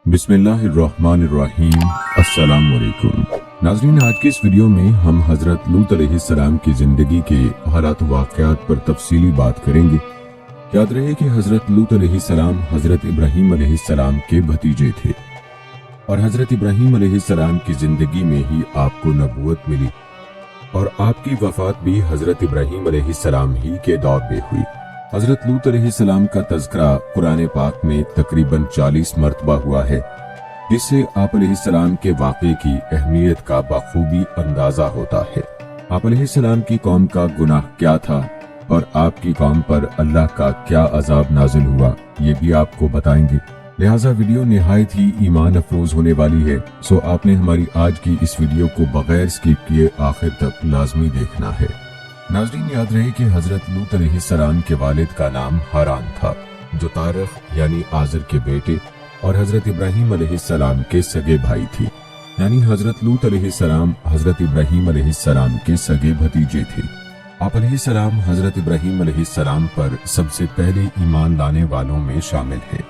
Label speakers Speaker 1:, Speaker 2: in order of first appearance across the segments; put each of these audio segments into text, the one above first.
Speaker 1: बिस्मिल्लाहिर्रहमानिर्रहीम। अस्सलाम वालेकुम नाज़रीन, आज के इस वीडियो में हम हज़रत लूत अलैहिस्सलाम की ज़िंदगी के हालात वाक़यात पर तफसीली बात करेंगे। याद रहे कि हज़रत लूत अलैहिस्सलाम हज़रत इब्राहीम अलैहिस्सलाम के भतीजे थे और हज़रत इब्राहीम अलैहिस्सलाम की ज़िंदगी में ही आपको नबूवत मिली और आपकी वफ़ात भी हज़रत इब्राहीम अलैहिस्सलाम ही के दौर में हुई। हज़रत लूत अलैहिस्सलाम का तज़किरा कुरान पाक में तकरीबन 40 मरतबा हुआ है, जिससे आप अलैहिस्सलाम के वाक़े की अहमियत का बखूबी अंदाज़ा होता है। आप अलैहिस्सलाम की कौम का गुनाह क्या था और आपकी कौम पर अल्लाह का क्या अज़ाब नाज़िल हुआ, ये भी आपको बताएंगे। लिहाजा वीडियो निहायत ही ईमान अफरोज होने वाली है, सो आपने हमारी आज की इस वीडियो को बगैर स्किप किए आखिर तक लाजमी देखना है। नाज़रीन, याद रहे कि हज़रत लूत अलैहिस्सलाम के वालिद का नाम हारान था, जो तारख यानी आज़र के बेटे और हज़रत इब्राहीम अलैहिस्सलाम के सगे भाई थे। यानी हज़रत लूत अलैहिस्सलाम हज़रत इब्राहीम अलैहिस्सलाम के सगे भतीजे थे। आप अलैहिस्सलाम हज़रत इब्राहीम अलैहिस्सलाम पर सबसे पहले ईमान लाने वालों में शामिल हैं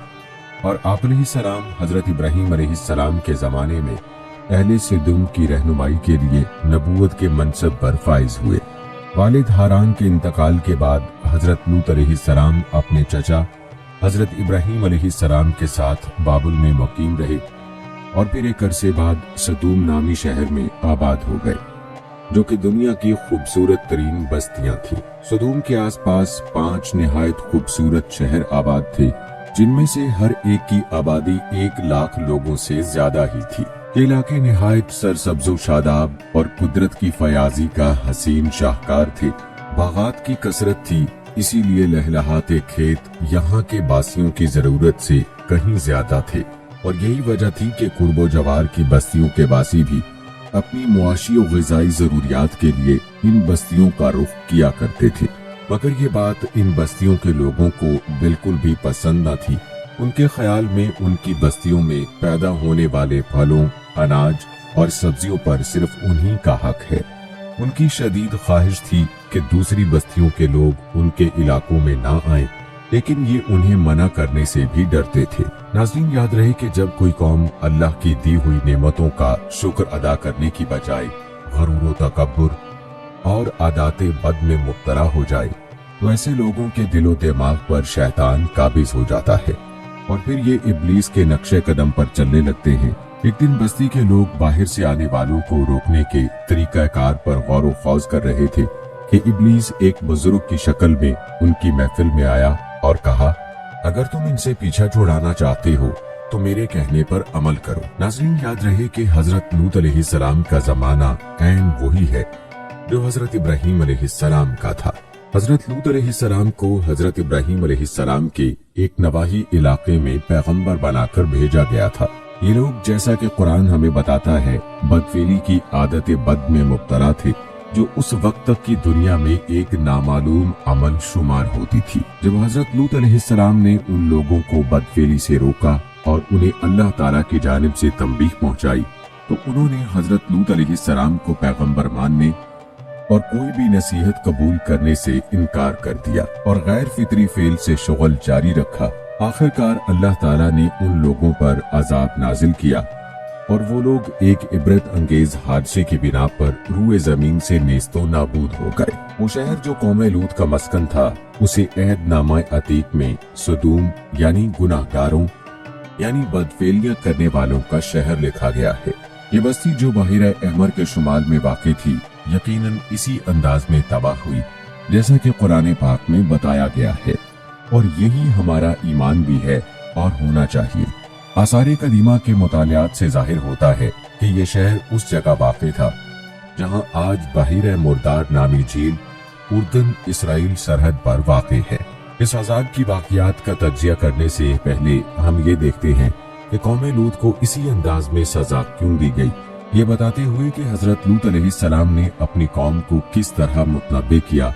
Speaker 1: और आप अलैहिस्सलाम हज़रत इब्राहीम अलैहिस्सलाम के ज़माने में अहले सिदुम की रहनुमाई के लिए नबूवत के मनसब पर फाइज हुए। वालिद हारान के इंतकाल के बाद हज़रत लूत अलैहिस्सलाम अपने चचा हज़रत इब्राहीम अलैहिस्सलाम के साथ बाबुल में मुकीम रहे और फिर एक अरसे बाद सदूम नामी शहर में आबाद हो गए, जो कि दुनिया की खूबसूरत तरीन बस्तियां थी। सदूम के आसपास 5 निहायत खूबसूरत शहर आबाद थे, जिनमें से हर एक की आबादी 1 लाख लोगों से ज्यादा ही थी। ये इलाके निहायत सरसब्ज़ो शादाब और कुदरत की फयाजी का हसीन शाहकार थे। बागात की कसरत थी, इसीलिए लहलहाते खेत यहाँ के बासियों की जरूरत से कहीं ज्यादा थे और यही वजह थी कि कुर्बो जवार की बस्तियों के बासी भी अपनी मुआशी और ग़िज़ाई ज़रूरियात के लिए इन बस्तियों का रुख किया करते थे। मगर ये बात इन बस्तियों के लोगों को बिल्कुल भी पसंद न थी। उनके ख्याल में उनकी बस्तियों में पैदा होने वाले फलों, अनाज और सब्जियों पर सिर्फ उन्हीं का हक है। उनकी शदीद ख्वाहिश थी कि दूसरी बस्तियों के लोग उनके इलाकों में ना आएं, लेकिन ये उन्हें मना करने से भी डरते थे। नाज़रीन, याद रहे कि जब कोई कौम अल्लाह की दी हुई नेमतों का शुक्र अदा करने की बजाय गरूर व तकब्बुर और आदाते बद में मुब्तला हो जाए, तो ऐसे लोगों के दिलो दिमाग पर शैतान काबिज हो जाता है और फिर ये इब्लीस के नक्शे कदम पर चलने लगते हैं। एक दिन बस्ती के लोग बाहर से आने वालों को रोकने के तरीकाकार पर गौर व खौज कर रहे थे कि इब्लीस एक बुजुर्ग की शक्ल में उनकी महफिल में आया और कहा, अगर तुम इनसे पीछा छुड़ाना चाहते हो तो मेरे कहने पर अमल करो। नाज़रीन, याद रहे कि हज़रत लूत अलैहिस्सलाम का जमाना ऐन वही है जो हज़रत इब्राहीम अलैहिस्सलाम का था। हज़रत लूत अलैहिस्सलाम को हज़रत इब्राहीम अलैहिस्सलाम के एक नवाही इलाके में पैगंबर बनाकर भेजा गया था। ये लोग, जैसा कि कुरान हमें बताता है, बदफेली की आदत बद में मुब्तला थे, जो उस वक्त तक की दुनिया में एक नामालूम अमल शुमार होती थी। जब हज़रत लूत अलैहिस्सलाम ने उन लोगों को बदफेली से रोका और उन्हें अल्लाह ताला की जानिब से तंबीह पहुंचाई, तो उन्होंने हज़रत लूत अलैहिस्सलाम को पैगंबर मानने और कोई भी नसीहत कबूल करने से इनकार कर दिया और गैर फितरी फेल से शुगल जारी रखा। आखिरकार अल्लाह ताला ने उन लोगों पर अजाब नाजिल किया और वो लोग एक इबरत अंगेज हादसे की बिना पर रूए जमीन से नेस्तो नाबूद हो गए। वो शहर जो कौम लूत का मस्कन था, उसे अहदनामा अतीक में सदूम यानी गुनाहगारों यानी बदफेलियां करने वालों का शहर लिखा गया है। ये बस्ती जो बहिरा अहमर के शुमाल में वाक़ थी, यकीनन इसी अंदाज में तबाह हुई जैसा कि कुरान पाक में बताया गया है और यही हमारा ईमान भी है और होना चाहिए। आसारे कदीमा के मुतालियात से जाहिर होता है कि ये शहर उस जगह वाक़ था जहां आज बहिर मुर्दार नामी झील उर्दन इसराइल सरहद पर वाक़ है। इस अजाब की वाक़ियात का तज्जिया करने से पहले हम ये देखते हैं कि कौम लूत को इसी अंदाज में सजा क्यों दी गई, ये बताते हुए कि हज़रत लूत अलैहिस्सलाम ने अपनी कौम को किस तरह मुतनब्बे किया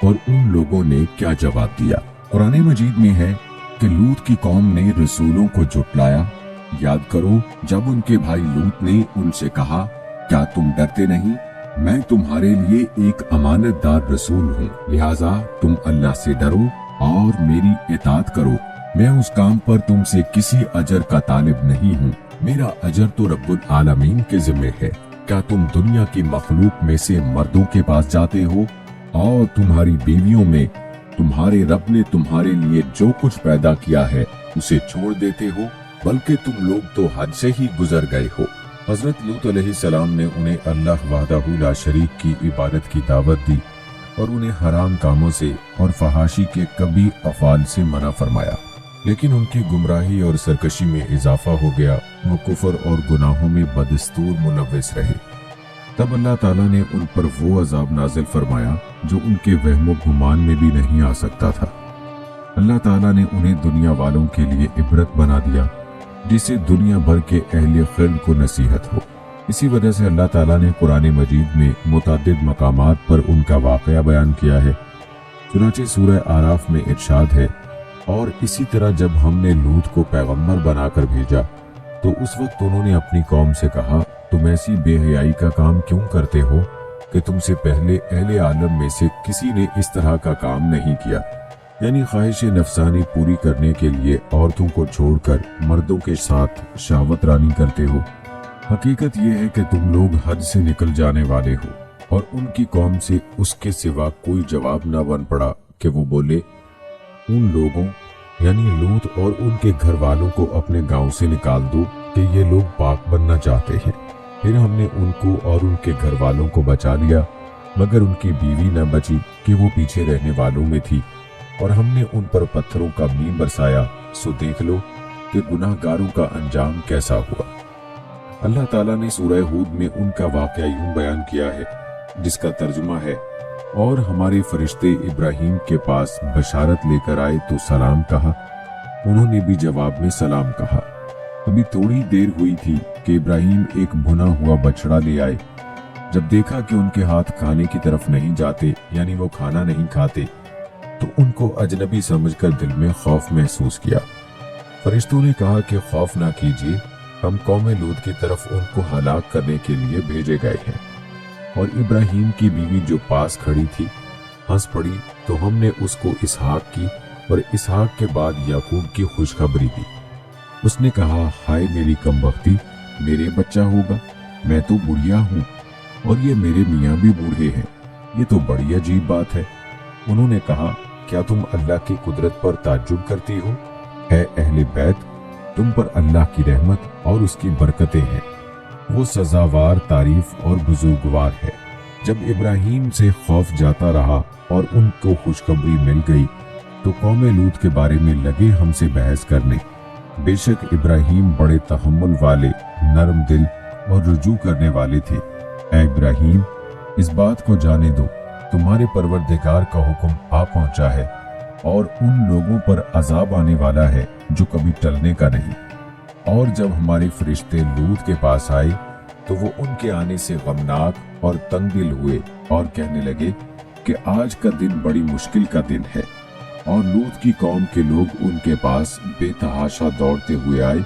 Speaker 1: और उन लोगों ने क्या जवाब दिया। कुरान मजीद में है कि लूत की कौम ने रसूलों को झुटलाया। याद करो जब उनके भाई लूत ने उनसे कहा, क्या तुम डरते नहीं, मैं तुम्हारे लिए एक अमानतदार रसूल हूँ, लिहाजा तुम अल्लाह से डरो और मेरी इताअत करो मैं उस काम पर तुमसे किसी अजर का तालिब नहीं हूँ। मेरा अजर तो रब्बुल आलमीन के जिम्मे है। क्या तुम दुनिया की मखलूक में से मर्दों के पास जाते हो और तुम्हारी बीवियों में तुम्हारे रब ने तुम्हारे लिए जो कुछ पैदा किया है उसे छोड़ देते हो, बल्कि तुम लोग तो हद से ही गुजर गए हो। हजरत लूत अलैहिस्सलाम ने उन्हें अल्लाह वहदहू ला शरीक की इबादत की दावत दी और उन्हें हराम कामों से और फहाशी के कभी अफाल से मना फरमाया, लेकिन उनकी गुमराही और सरकशी में इजाफा हो गया। वो कुफर और गुनाहों में बदस्तूर मुलव्विस रहे। तब अल्लाह ताला ने उन पर वो अजाब नाजिल फरमाया जो उनके वहमो गुमान में भी नहीं आ सकता था। अल्लाह ताला ने उन्हें दुनिया वालों के लिए इबरत बना दिया, जिसे दुनिया भर के अहले खिल्म को नसीहत हो। इसी वजह से अल्लाह ताला ने कुरान मजीद में मुतअद्दिद मकामात पर उनका वाक़या बयान किया है। चुनांचे सूरह आराफ में इरशाद है, और इसी तरह जब हमने लूत को पैगंबर बनाकर भेजा तो उस वक्त उन्होंने अपनी कौम से कहा, तुम ऐसी बेहयाई का काम क्यों करते हो कि तुमसे पहले अहले आलम में से किसी ने इस तरह का काम नहीं किया। यानी ख्वाहिश नफसानी पूरी करने के लिए औरतों को छोड़कर मर्दों के साथ शावत रानी करते हो। हकीकत यह है कि तुम लोग हद से निकल जाने वाले हो। और उनकी कौम से उसके सिवा कोई जवाब न बन पड़ा कि वो बोले, उन लोगों यानी लूत और उनके घर वालों को अपने गांव से निकाल दो कि ये लोग पाक बनना चाहते हैं। फिर हमने उनको और उनके घर वालों को बचा लिया, मगर उनकी बीवी न बची कि वो पीछे रहने वालों में थी, और हमने उन पर पत्थरों का मींह बरसाया। सो देख लो कि गुनाहगारों का अंजाम कैसा हुआ। अल्लाह ताला ने सूरह हूद में उनका वाक़या यूं बयान किया है, जिसका तर्जुमा है, और हमारे फरिश्ते इब्राहिम के पास बशारत लेकर आए तो सलाम कहा, उन्होंने भी जवाब में सलाम कहा। अभी थोड़ी देर हुई थी कि इब्राहिम एक भुना हुआ बछड़ा ले आए। जब देखा कि उनके हाथ खाने की तरफ नहीं जाते, यानी वो खाना नहीं खाते, तो उनको अजनबी समझकर दिल में खौफ महसूस किया। फरिश्तों ने कहा कि खौफ ना कीजिए, हम कौम लूत की तरफ उनको हलाक करने के लिए भेजे गए हैं। और इब्राहिम की बीवी जो पास खड़ी थी हंस पड़ी, तो हमने उसको इसहाक की और इसहाक के बाद याकूब की खुशखबरी दी। उसने कहा, हाय मेरी कमबख्ती, मेरे बच्चा होगा, मैं तो बुढ़िया हूँ और ये मेरे मियाँ भी बूढ़े हैं, ये तो बड़ी अजीब बात है। उन्होंने कहा, क्या तुम अल्लाह की कुदरत पर ताज्जुब करती हो? है अहले बैत, तुम पर अल्लाह की रहमत और उसकी बरकतें हैं, वो सजावार तारीफ और बुजुर्गवार है। जब इब्राहिम से खौफ जाता रहा और उनको खुशखबरी मिल गई, तो कौम लूत के बारे में लगे हमसे बहस करने। बेशक इब्राहिम बड़े तहम्मुल वाले, नरम दिल और रुजू करने वाले थे। ऐ इब्राहिम, इस बात को जाने दो, तुम्हारे परवरदिगार का हुक्म आ पहुंचा है और उन लोगों पर अजाब आने वाला है जो कभी टलने का नहीं। और जब हमारे फरिश्ते लूत के पास आए तो वो उनके आने से गमनाक और तंग दिल हुए और कहने लगे कि आज का दिन बड़ी मुश्किल का दिन है। और लूत की कौम के लोग उनके पास बेतहाशा दौड़ते हुए आए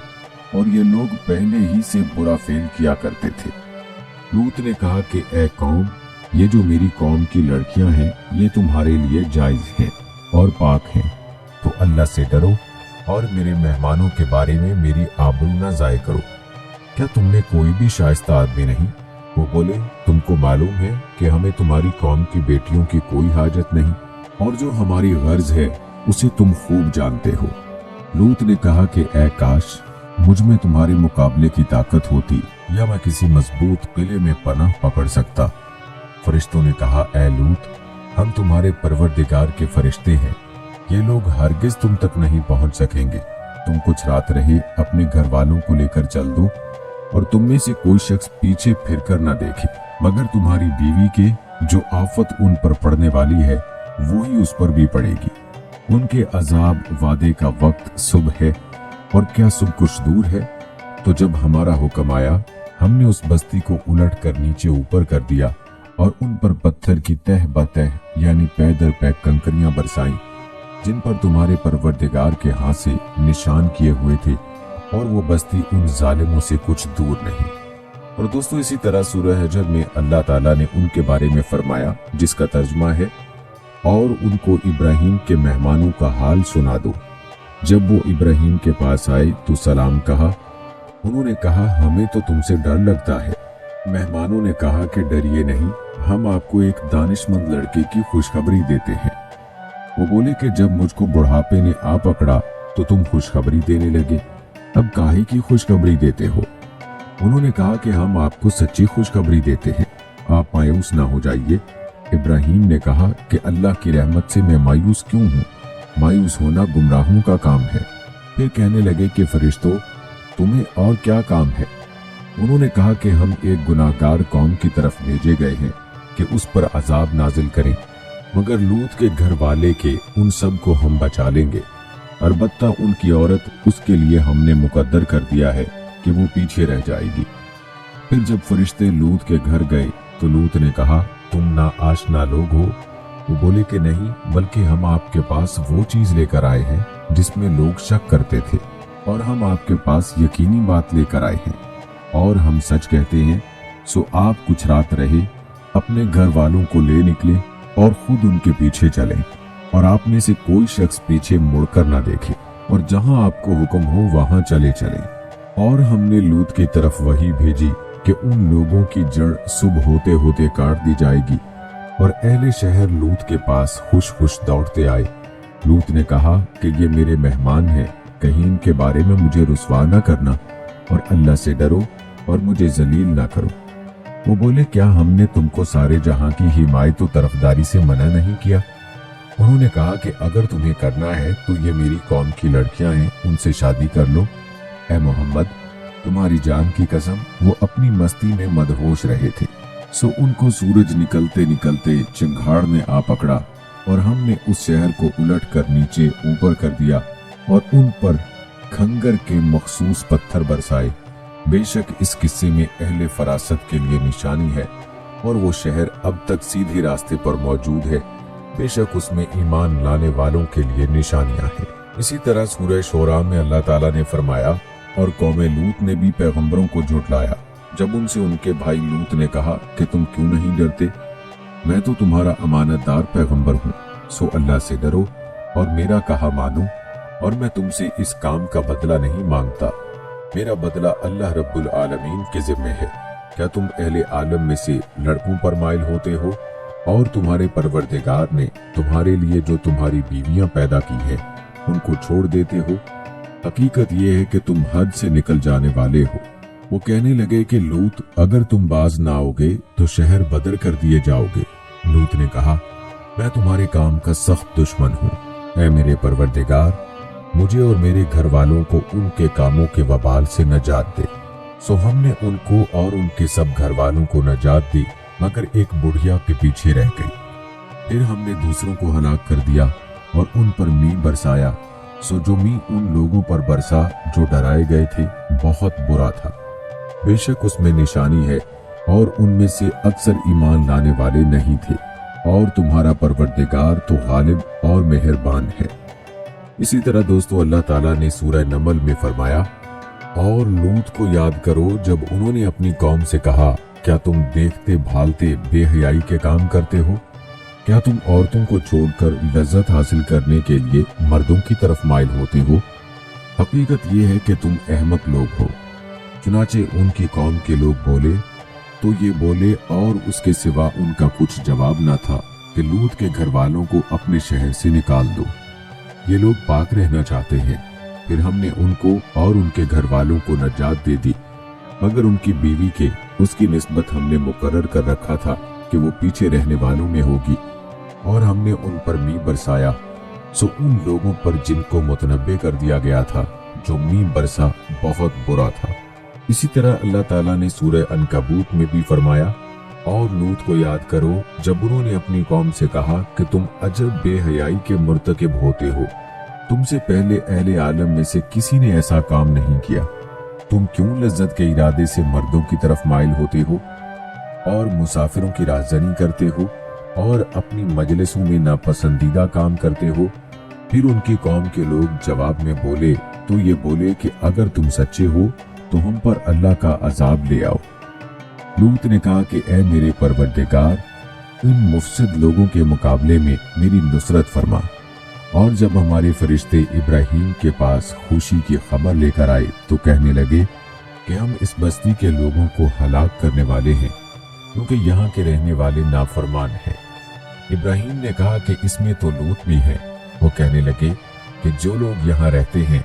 Speaker 1: और ये लोग पहले ही से बुरा फेल किया करते थे। लूत ने कहा कि ऐ कौम, ये जो मेरी कौम की लड़कियां हैं ये तुम्हारे लिए जायज हैं और पाक हैं, तो अल्लाह से डरो और मेरे मेहमानों के बारे में मेरी आबरू न जाय करो। क्या तुमने कोई भी शाइस्ता आदमी नहीं? वो बोले, तुमको मालूम है कि हमें तुम्हारी कौम की बेटियों की कोई हाजत नहीं, और जो हमारी गर्ज है उसे तुम खूब जानते हो। लूत ने कहा कि ऐ काश मुझ में तुम्हारे मुकाबले की ताकत होती, या मैं किसी मजबूत किले में पनाह पकड़ सकता। फरिश्तों ने कहा, ऐ लूत, हम तुम्हारे परवरदिगार के फरिश्ते हैं, ये लोग हरगिज तुम तक नहीं पहुंच सकेंगे। तुम कुछ रात रहे अपने घर वालों को लेकर चल दो, और तुम में से कोई शख्स पीछे फिरकर न देखे, मगर तुम्हारी बीवी के जो आफत उन पर पड़ने वाली है वो ही उस पर भी पड़ेगी। उनके अजाब वादे का वक्त सुबह है, और क्या सुबह कुछ दूर है। तो जब हमारा हुक्म आया, हमने उस बस्ती को उलट कर नीचे ऊपर कर दिया और उन पर पत्थर की तह बतह यानी पै दर पै कंकरियां बरसाई, जिन पर तुम्हारे परवरदिगार के हाथ से निशान किए हुए थे, और वो बस्ती उन जालिमों से कुछ दूर नहीं। और दोस्तों, इसी तरह सूरह हजर में अल्लाह ताला ने उनके बारे में फरमाया, जिसका तर्जुमा है, और उनको इब्राहिम के मेहमानों का हाल सुना दो। जब वो इब्राहिम के पास आए तो सलाम कहा। उन्होंने कहा, हमें तो तुमसे डर लगता है। मेहमानों ने कहा कि डरिए नहीं, हम आपको एक दानिशमंद लड़के की खुशखबरी देते हैं। वो बोले कि जब मुझको बुढ़ापे ने आ पकड़ा तो तुम खुशखबरी देने लगे, अब काहे की खुशखबरी देते हो? उन्होंने कहा कि हम आपको सच्ची खुशखबरी देते हैं, आप मायूस ना हो जाइए। इब्राहिम ने कहा कि अल्लाह की रहमत से मैं मायूस क्यों हूँ? मायूस होना गुमराहों का काम है। फिर कहने लगे कि फरिश्तों, तुम्हें और क्या काम है? उन्होंने कहा कि हम एक गुनाहगार कौम की तरफ भेजे गए हैं कि उस पर अजाब नाजिल करें, मगर लूत के घर वाले के उन सब को हम बचा लेंगे। अलबत्ता उनकी औरत, उसके लिए हमने मुकद्दर कर दिया है कि वो पीछे रह जाएगी। फिर जब फरिश्ते लूत के घर गए तो लूत ने कहा, तुम ना आशना लोग हो? वो बोले कि नहीं, बल्कि हम आपके पास वो चीज लेकर आए हैं जिसमें लोग शक करते थे, और हम आपके पास यकीनी बात लेकर आए हैं, और हम सच कहते हैं। सो आप कुछ रात रहे, अपने घर वालों को ले निकले और खुद उनके पीछे चलें, और आप में से कोई शख्स पीछे मुड़कर ना देखे, और जहां आपको हुक्म हो वहां चले चलें। और हमने लूत की तरफ वही भेजी कि उन लोगों की जड़ सुबह होते होते काट दी जाएगी, और अहले शहर लूत के पास खुश खुश दौड़ते आए। लूत ने कहा कि ये मेरे मेहमान हैं, कहीं इनके बारे में मुझे रुसवा न करना, और अल्लाह से डरो और मुझे जलील ना करो। वो बोले, क्या हमने तुमको सारे जहां की हिमायत और तरफदारी से मना नहीं किया? उन्होंने कहा कि अगर तुम्हें करना है तो ये मेरी कौम की लड़कियां हैं, उनसे शादी कर लो। ए मोहम्मद, तुम्हारी जान की कसम, वो अपनी मस्ती में मदहोश रहे थे। सो उनको सूरज निकलते निकलते चिंगाड़ ने आ पकड़ा, और हमने उस शहर को उलट कर नीचे ऊपर कर दिया, और उन पर खंगर के मखसूस पत्थर बरसाए। बेशक इस किस्से में अहले फरासत के लिए निशानी है, और वो शहर अब तक सीधे रास्ते पर मौजूद है। बेशक उसमें ईमान लाने वालों के लिए निशानियां हैं। इसी तरह सूरह शोरा में अल्लाह ताला ने फरमाया, और कौम लूत ने भी पैगंबरों को झुठलाया जब उनसे उनके भाई लूत ने कहा कि तुम क्यों नहीं डरते? मैं तो तुम्हारा अमानतदार पैगंबर हूँ, सो अल्लाह से डरो और मेरा कहा मानो, और मैं तुमसे इस काम का बदला नहीं मांगता। मेरा बदला अल्लाह रब्बुल आलमीन के जिम्मे है। क्या तुम अहले आलम में से लड़कों पर माइल होते हो, और तुम्हारे परवरदिगार ने तुम्हारे लिए जो तुम्हारी बीवियां पैदा की हैं उनको छोड़ देते हो? हकीकत यह है कि तुम हद से निकल जाने वाले हो। वो कहने लगे कि लूत, अगर तुम बाज ना आओगे तो शहर बदर कर दिए जाओगे। लूत ने कहा, मैं तुम्हारे काम का सख्त दुश्मन हूँ। ऐ मेरे परवरदिगार, मुझे और मेरे घर वालों को उनके कामों के वबाल से नजात दे। सो हमने उनको और उनके सब घर वालों को नजात दी, मगर एक बुढ़िया के पीछे रह गई। फिर हमने दूसरों को हलाक कर दिया और उन पर मींह बरसाया। सो जो मींह उन लोगों पर बरसा जो डराए गए थे, बहुत बुरा था। बेशक उसमें निशानी है, और उनमें से अक्सर ईमान लाने वाले नहीं थे, और तुम्हारा परवरदिगार तो गालिब और मेहरबान है। इसी तरह दोस्तों अल्लाह ताला ने सूरह नमल में फरमाया, और लूत को याद करो जब उन्होंने अपनी कौम से कहा, क्या तुम देखते भालते बेहयाई के काम करते हो? क्या तुम औरतों को छोड़कर लज्जत हासिल करने के लिए मर्दों की तरफ माइल होते हो? हकीकत यह है कि तुम अहमक लोग हो। चुनाचे उनकी कौम के लोग बोले तो ये बोले, और उसके सिवा उनका कुछ जवाब न था कि लूत के घर वालों को अपने शहर से निकाल दो, ये लोग पाक रहना चाहते हैं। फिर हमने उनको और उनके घर वालों को नजात दे दी, मगर उनकी बीवी के उसकी निस्बत हमने मुकर्रर कर रखा था कि वो पीछे रहने वालों में होगी, और हमने उन पर मींह बरसाया। सो उन लोगों पर जिनको मुतनब्बे कर दिया गया था, जो मींह बरसा बहुत बुरा था। इसी तरह अल्लाह ताला ने सूरह अनकबूत में भी फरमाया, और लूत को याद करो जब उन्होंने अपनी कौम से कहा कि तुम अजब बेहयाई के मुर्तकिब होते हो। तुमसे पहले अहले आलम में से किसी ने ऐसा काम नहीं किया। तुम क्यों लज्जत के इरादे से मर्दों की तरफ माइल होते हो, और मुसाफिरों की राहज़नी करते हो, और अपनी मजलिसों में नापसंदीदा काम करते हो? फिर उनकी कौम के लोग जवाब में बोले तो ये बोले कि अगर तुम सच्चे हो तो हम पर अल्लाह का अजाब ले आओ। लूत ने कहा कि ऐ मेरे परवरदिगार, इन मुफसिद लोगों के मुकाबले में मेरी नुसरत फरमा। और जब हमारे फरिश्ते इब्राहीम के पास खुशी की खबर लेकर आए तो कहने लगे कि हम इस बस्ती के लोगों को हलाक करने वाले हैं, क्योंकि यहाँ के रहने वाले नाफरमान हैं। इब्राहीम ने कहा कि इसमें तो लूत भी है। वो कहने लगे कि जो लोग यहाँ रहते हैं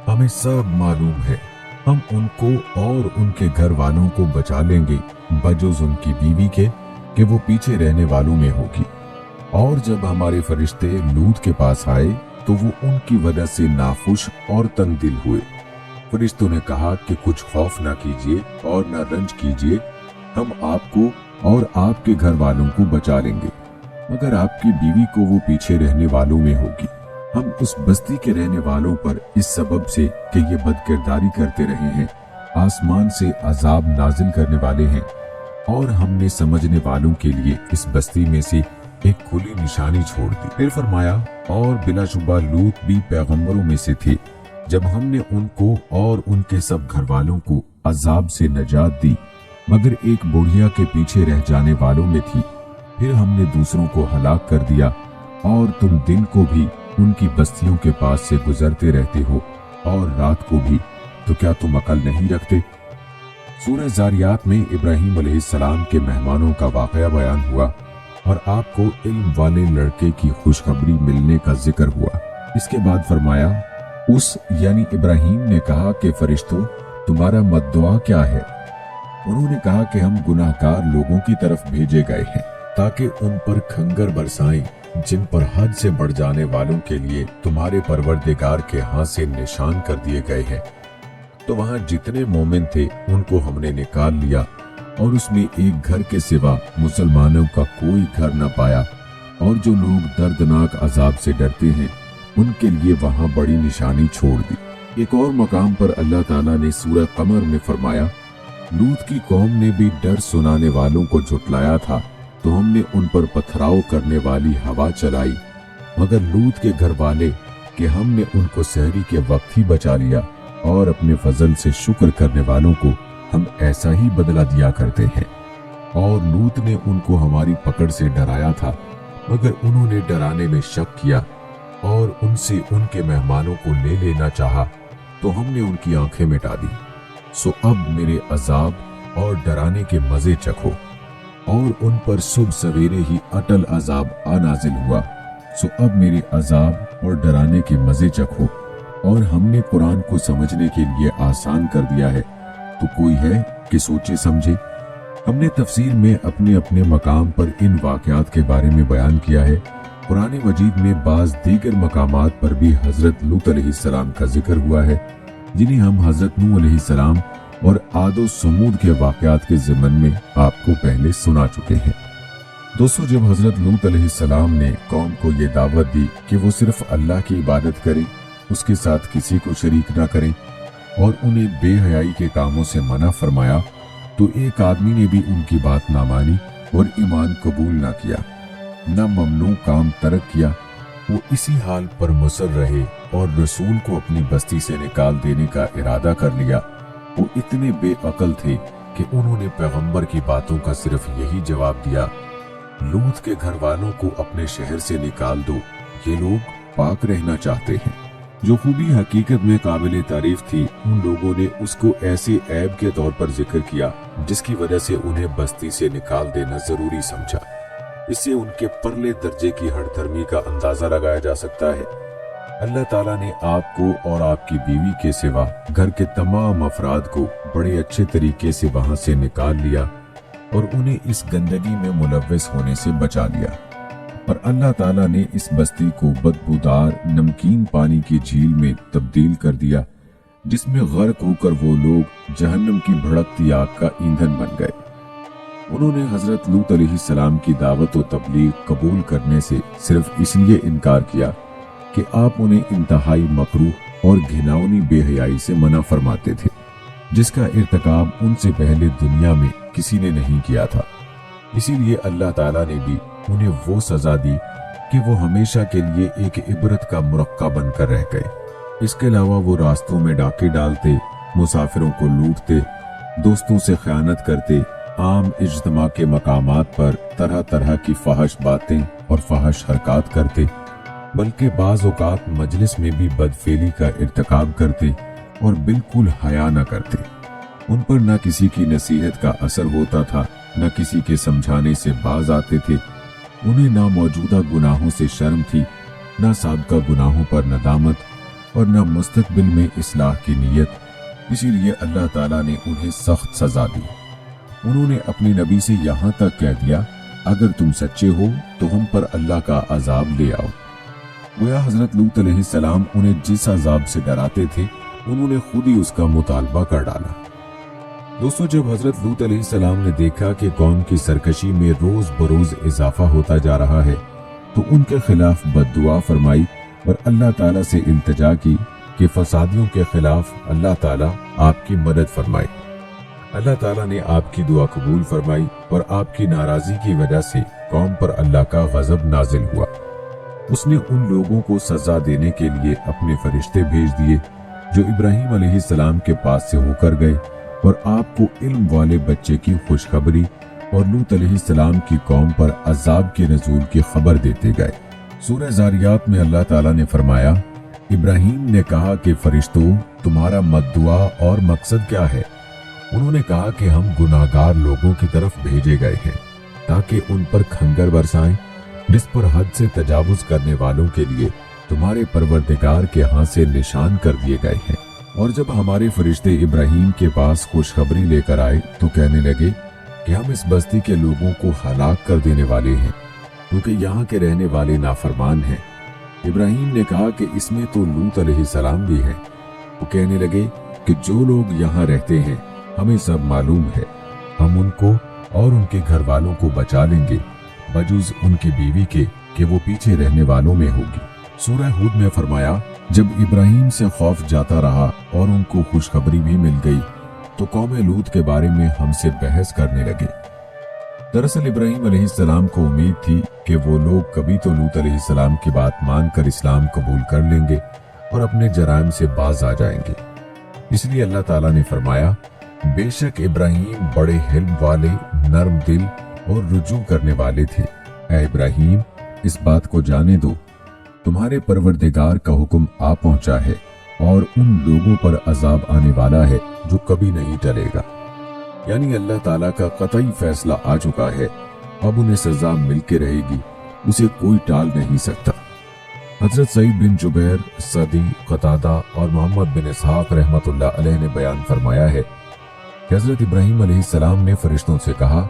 Speaker 1: हमें सब मालूम है, हम उनको और उनके घर वालों को बचा लेंगे बजुज उनकी बीवी के कि वो पीछे रहने वालों में होगी। और जब हमारे फरिश्ते लूत के पास आए तो वो उनकी वजह से नाखुश और तंग दिल हुए। फरिश्तों ने कहा कि कुछ खौफ ना कीजिए और ना रंज कीजिए, हम आपको और आपके घर वालों को बचा लेंगे, मगर आपकी बीवी को वो पीछे रहने वालों में होगी। हम उस बस्ती के रहने वालों पर इस सबब से कि ये बदकिरदारी करते रहे हैं आसमान से अजाब नाजिल करने वाले हैं, और हमने समझने वालों के लिए इस बस्ती में से एक खुली निशानी छोड़ दी। फिर फरमाया, और बिलाशुबा लूत भी पैगंबरों में से थे जब हमने उनको और उनके सब घर वालों को अजाब से नजात दी, मगर एक बुढ़िया के पीछे रह जाने वालों में थी। फिर हमने दूसरों को हलाक कर दिया, और तुम दिन को भी उनकी बस्तियों के पास से गुजरते रहते हो और रात को भी, तो क्या तुम अकल नहीं रखते? सूरह जारियात में इब्राहीम अलैहिस्सलाम के मेहमानों का वाकया बयान हुआ और आपको इल्म वाले लड़के की खुशखबरी मिलने का जिक्र हुआ। इसके बाद फरमाया, उस यानी इब्राहीम ने कहा कि फरिश्तों, तुम्हारा मद्दुआ क्या है? उन्होंने कहा कि हम गुनाहगार लोगों की तरफ भेजे गए हैं ताकि उन पर खंगर बरसाएं जिन पर हद से बढ़ जाने वालों के लिए तुम्हारे परवरदिगार के हाथ से निशान कर दिए गए हैं। तो वहां जितने मोमिन थे उनको हमने निकाल लिया, और उसमें एक घर के सिवा मुसलमानों का कोई घर न पाया, और जो लोग दर्दनाक अजाब से डरते हैं उनके लिए वहां बड़ी निशानी छोड़ दी। एक और मकाम पर अल्लाह ताला ने सूरह कमर में फरमाया, लूत की कौम ने भी डर सुनाने वालों को झुटलाया था, तो हमने उन पर पथराव करने वाली हवा चलाई, मगर लूत के घर वाले कि हमने उनको सहरी के वक्त ही बचा लिया, और अपने फजल से शुक्र करने वालों को हम ऐसा ही बदला दिया करते हैं। और लूत ने उनको हमारी पकड़ से डराया था, मगर उन्होंने डराने में शक किया और उनसे उनके मेहमानों को ले लेना चाहा, तो हमने उनकी आंखें मिटा दी। सो अब मेरे अजाब और डराने के मजे चखो। और उन पर सुबह सवेरे ही अटल अजाब आ नाजिल हुआ। सो अब मेरे अजाब और डराने के मजे चखो। और हमने कुरान को समझने के लिए आसान कर दिया है, तो कोई है कि सोचे समझे। हमने तफसीर में अपने अपने मकाम पर इन वाक़यात के बारे में बयान किया है। कुरान मजीद में बाज़ दीगर मकामात पर भी हजरत लूत अलैहिस्सलाम का जिक्र हुआ है, जिन्हें हम हजरत नूह अलैहिस्सलाम और आदो समूद के वाक़यात के ज़िमन में आपको पहले सुना चुके हैं। दोस्तों, जब हजरत लूत अलैहिस्सलाम ने कौम को ये दावत दी कि वो सिर्फ अल्लाह की इबादत करें, उसके साथ किसी को शरीक ना करें, और उन्हें बेहयाई के कामों से मना फरमाया, तो एक आदमी ने भी उनकी बात ना मानी और ईमान कबूल ना किया, न ममनू काम तरक किया। वो इसी हाल पर मुसर रहे और रसूल को अपनी बस्ती से निकाल देने का इरादा कर लिया। वो इतने बेअकल थे कि उन्होंने पैगंबर की बातों का सिर्फ यही जवाब दिया, लूत के घर वालों को अपने शहर से निकाल दो, ये लोग पाक रहना चाहते हैं। जो खूबी हकीकत में काबिल तारीफ थी, उन लोगों ने उसको ऐसे ऐब के तौर पर जिक्र किया जिसकी वजह से उन्हें बस्ती से निकाल देना जरूरी समझा। इससे उनके परले दर्जे की हठधर्मी का अंदाजा लगाया जा सकता है। अल्लाह ताला ने आपको और आपकी बीवी के सिवा घर के तमाम अफराद को बड़े अच्छे तरीके से वहां से निकाल लिया और उन्हें इस गंदगी में मुलव्वस होने से बचा लिया। और अल्लाह ताला ने इस बस्ती को बदबूदार नमकीन पानी की झील में तब्दील कर दिया, जिसमें गर्क होकर वो लोग जहन्नम की भड़कती आग का ईंधन बन गए। उन्होंने हजरत लूत अलैहिस्सलाम की दावत और तबलीग कबूल करने से सिर्फ इसलिए इनकार किया कि आप उन्हें इंतहाई मकरूह और घिनौनी बेहयाई से मना फरमाते थे, जिसका इर्तिकाब उनसे पहले दुनिया में किसी ने नहीं किया था। इसीलिए अल्लाह ताला ने भी उन्हें वो सजा दी कि वो हमेशा के लिए एक इबरत का मुरक्का बनकर रह गए। इसके अलावा वो रास्तों में डाके डालते, मुसाफिरों को लूटते, दोस्तों से खयानत करते, आम इज्तिमा के मकामात पर तरह तरह की फहश बातें और फहश हरकत करते। बल्कि बाज़ औक़ात मजलिस में भी बदफेली का इर्तिकाब करते और बिल्कुल हया न करते। उन पर न किसी की नसीहत का असर होता था, न किसी के समझाने से बाज आते थे। उन्हें ना मौजूदा गुनाहों से शर्म थी, ना साबका गुनाहों पर नदामत और न मुस्तकबिल में इस्लाह की नीयत। इसीलिए अल्लाह ताला ने उन्हें सख्त सजा दी। उन्होंने अपने नबी से यहाँ तक कह दिया, अगर तुम सच्चे हो तो हम पर अल्लाह का अजाब ले आओ। गोया हजरत लूत अलैहिस्सलाम उन्हें जिस अजाब से डराते थे, उन्होंने खुद ही उसका मुतालबा कर डाला। दोस्तों, जब हजरत लूत अलैहिस्सलाम ने देखा कि कौम की सरकशी में रोज बरोज इजाफा होता जा रहा है, तो उनके खिलाफ बद्दुआ फरमाई और अल्लाह ताला से इल्तिजा की कि फसादियों के खिलाफ अल्लाह ताला आपकी मदद फरमाए। अल्लाह ताला ने आपकी दुआ कबूल फरमाई और आपकी नाराजगी की वजह से कौम पर अल्लाह का गजब नाजिल हुआ। उसने उन लोगों को सजा देने के लिए अपने फरिश्ते भेज दिए जो इब्राहीम अलैहिस्सलाम के पास से होकर गए और आपको इल्म वाले बच्चे की खुशखबरी और लूत अलैहिस्सलाम की कौम पर अजाब के नज़ूल की खबर देते गए। सूरह ज़ारियात में अल्लाह ताला ने फरमाया, इब्राहीम ने कहा कि फरिश्तों, तुम्हारा मद्दुआ और मकसद क्या है? उन्होंने कहा कि हम गुनाहगार लोगों की तरफ भेजे गए हैं ताकि उन पर खंगर बरसाएं, जिस पर हद से तजावुज करने वालों के लिए तुम्हारे परवरदिगार के हाथ से निशान कर दिए गए हैं। और जब हमारे फरिश्ते इब्राहीम के पास खुशखबरी लेकर आए तो कहने लगे कि हम इस बस्ती के लोगों को हलाक कर देने वाले हैं, क्योंकि यहाँ के रहने वाले नाफरमान हैं। इब्राहीम ने कहा कि इसमें तो लूत अलैहिस्सलाम भी हैं। वो कहने लगे कि जो लोग यहाँ रहते हैं हमें सब मालूम है, हम उनको और उनके घर वालों को बचा लेंगे, बजुज उनकी बीवी के कि वो पीछे रहने वालों में होगी। सूरह हूद में फरमाया, जब इब्राहीम से खौफ जाता रहा और उनको खुशखबरी भी मिल गई तो कौम लूत के बारे में हमसे बहस करने लगे। दरअसल इब्राहीम अलैहिस्सलाम को उम्मीद थी कि वो लोग कभी तो लूत अलैहिस्सलाम की बात मानकर इस्लाम कबूल कर लेंगे और अपने जराइम से बाज आ जाएंगे। इसलिए अल्लाह ताला ने फरमाया, बेशक इब्राहीम बड़े हिल्म वाले, नर्म दिल और रुजू करने वाले थे। ऐ इब्राहीम, इस बात को जाने दो, तुम्हारे परवरदिगार का हुक्म आ पहुंचा है और उन लोगों पर अजाब आने वाला है जो कभी नहीं टलेगा। यानी अल्लाह ताला का कतई फैसला आ चुका है, अब उन्हें सजा मिलके रहेगी, उसे कोई टाल नहीं सकता। हजरत सईद बिन जुबैर, सदी, कतादा और मोहम्मद बिन इसहाक रहमतुल्लाह अलैह ने बयान फरमाया है कि हजरत इब्राहीम अलैहिस्सलाम ने फरिश्तों से कहा,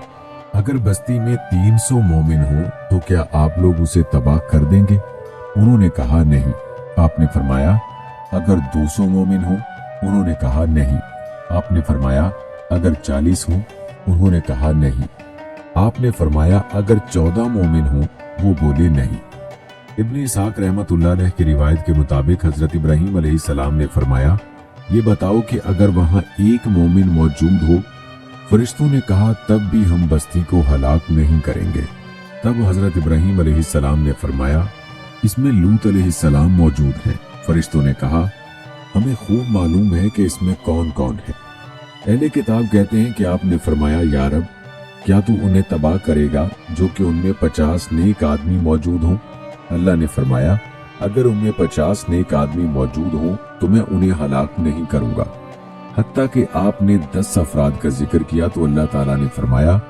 Speaker 1: अगर बस्ती में 300 मोमिन हो तो क्या आप लोग उसे तबाह कर देंगे? उन्होंने कहा नहीं। आपने फरमाया, अगर 200 मोमिन हो? उन्होंने कहा नहीं। आपने फरमाया, अगर 40 हो? उन्होंने कहा नहीं। आपने फरमाया, अगर 14 मोमिन हो? वो बोले नहीं। इब्न इसहाक रहमतुल्लाह अलैह की रिवायत के मुताबिक हजरत इब्राहीम अलैहिस्सलाम ने फरमाया, ये बताओ कि अगर वहां एक मोमिन मौजूद हो? फरिश्तों ने कहा, तब भी हम बस्ती को हलाक नहीं करेंगे। तब हजरत इब्राहीम अलैहिस्सलाम ने फरमाया, इसमें लूत अलैहिस्सलाम मौजूद हैं। फरिश्तों ने कहा, हमें खूब मालूम है कि इसमें कौन कौन है। अहले किताब कहते हैं कि आपने फरमाया, या रब, क्या तू उन्हें तबाह करेगा जो कि उनमें 50 नेक आदमी मौजूद हों? अल्लाह ने फरमाया, अगर उनमें 50 नेक आदमी मौजूद हों तो मैं उन्हें हलाक नहीं करूंगा। हत्ता कि आपने 10 अफराद का जिक्र किया तो अल्लाह ताला ने फरमाया,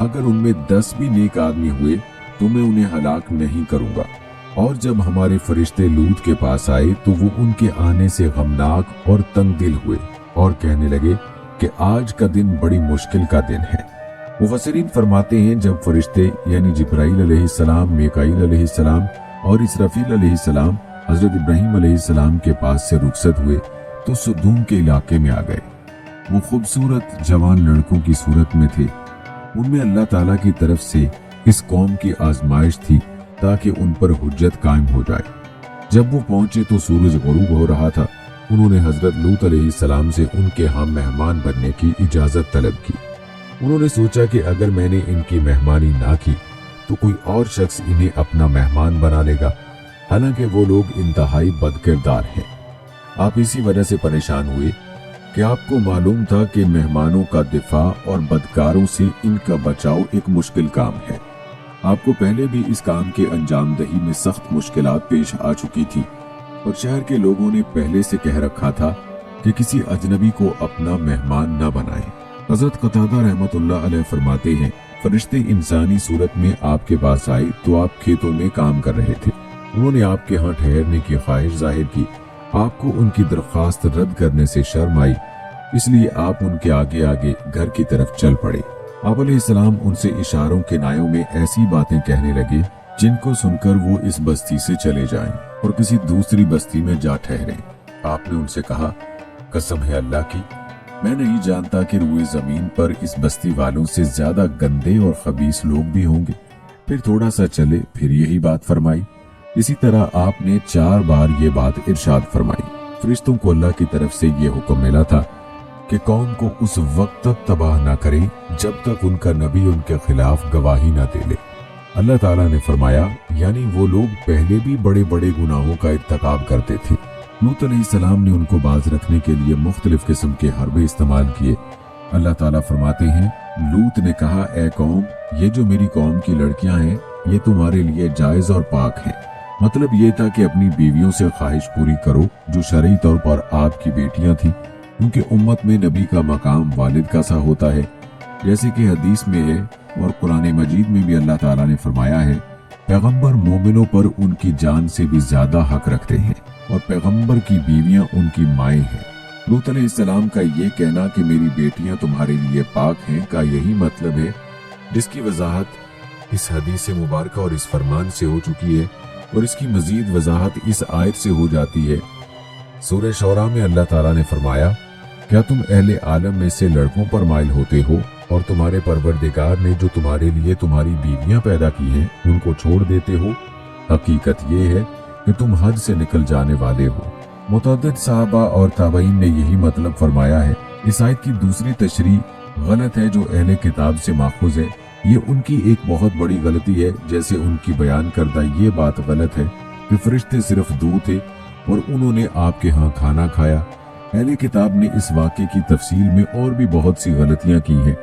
Speaker 1: अगर उनमें 10 भी नेक आदमी हुए तो मैं उन्हें हलाक नहीं करूंगा। और जब हमारे फरिश्ते लूत के पास आए तो वो उनके आने से गमनाक और तंग दिल हुए और कहने लगे कि आज का दिन बड़ी मुश्किल का दिन है। मुफस्सिरीन फरमाते हैं, जब फरिश्ते यानी जिब्राईल अलैहिस्सलाम, मीकाईल अलैहिस्सलाम और इसराफील अलैहिस्सलाम हजरत इब्राहीम अलैहिस्सलाम के पास से रुखसत हुए तो सदूम के इलाके में आ गए। वो खूबसूरत जवान लड़कों की सूरत में थे। उनमें अल्लाह ताला की तरफ से इस कौम की आजमाइश थी ताकि उन पर हुज्जत कायम हो जाए। जब वो पहुंचे तो सूरज गुरूब हो रहा था। उन्होंने हजरत लूत अलैहिस्सलाम से उनके यहाँ मेहमान बनने की इजाजत तलब की। उन्होंने सोचा कि अगर मैंने इनकी मेहमानी ना की तो कोई और शख्स इन्हें अपना मेहमान बना लेगा, हालांकि वो लोग इंतहाई बदकिरदार हैं। आप इसी वजह से परेशान हुए कि आपको मालूम था कि मेहमानों का दिफा और बदकारों से इनका बचाव एक मुश्किल काम है। आपको पहले भी इस काम के अंजाम दही में सख्त मुश्किलात पेश आ चुकी थी और शहर के लोगों ने पहले से कह रखा था कि किसी अजनबी को अपना मेहमान न बनाए। हजरत कतादा रहमतुल्लाह अलैह फरमाते हैं, फरिश्ते इंसानी सूरत में आपके पास आए तो आप खेतों में काम कर रहे थे। उन्होंने आपके यहाँ ठहरने की ख्वाहिश जाहिर की। आपको उनकी दरख्वास्त रद्द करने से शर्म आई, इसलिए आप उनके आगे आगे घर की तरफ चल पड़े। आप अलैहिस्सलाम उनसे इशारों के नायों में ऐसी बातें कहने लगे जिनको सुनकर वो इस बस्ती से चले जाएं और किसी दूसरी बस्ती में जा ठहरे। आपने उनसे कहा, कसम है अल्लाह की, मैं नहीं जानता कि रुए जमीन पर इस बस्ती वालों से ज्यादा गंदे और खबीस लोग भी होंगे। फिर थोड़ा सा चले, फिर यही बात फरमाई। इसी तरह आपने 4 बार ये बात इरशाद फरमाई। फरिश्तों को अल्लाह की तरफ से ये हुक्म मिला था कि कौम को उस वक्त तक तबाह ना करें जब तक उनका नबी उनके खिलाफ गवाही ना दे ले। अल्लाह ताला ने फरमाया, यानी वो लोग पहले भी बड़े बड़े गुनाहों का इर्तिकाब करते थे। लूत अलैहिस्सलाम ने उनको बाज रखने के लिए मुख्तलिफ किस्म के हरबे इस्तेमाल किए। अल्लाह ताला फरमाते हैं, लूत ने कहा, ए कौम, ये जो मेरी कौम की लड़कियां हैं ये तुम्हारे लिए जायज और पाक हैं। मतलब ये था कि अपनी बीवियों से ख्वाहिश पूरी करो जो शरई तौर पर आपकी बेटियां थी, क्योंकि उम्मत में नबी का मकाम वालिद का सा होता है। जैसे कि हदीस में है और कुरान मजीद में भी अल्लाह ताला ने फरमाया है, पैगंबर मोमिनों पर उनकी जान से भी ज्यादा हक रखते हैं और पैगंबर की बीवियां उनकी माएँ हैं। लूत अलैहिस्सलाम का ये कहना कि मेरी बेटियां तुम्हारे लिए पाक हैं का यही मतलब है, जिसकी वजाहत इस हदीस मुबारक और इस फरमान से हो चुकी है और इसकी मजीद वजाहत इस आयत से हो जाती है। सूरह शौरा में अल्लाह ताला ने फरमाया, क्या तुम अहले आलम में से लड़कों पर माइल होते हो और तुम्हारे परवरदिगार ने जो तुम्हारे लिए तुम्हारी बीवियां पैदा की हैं उनको छोड़ देते हो? हकीकत ये है कि तुम हद से निकल जाने वाले हो। मुतअद्दिद सहाबा और ताबईन ने यही मतलब फरमाया है। इस आयत की दूसरी तशरीह गलत है जो अहले किताब से माखूज है। ये उनकी एक बहुत बड़ी गलती है। जैसे उनकी बयान करदा ये बात गलत है कि फरिश्ते सिर्फ 2 थे और उन्होंने आपके यहाँ खाना खाया। अहले किताब ने इस वाक़े की तफसील में और भी बहुत सी गलतियां की हैं।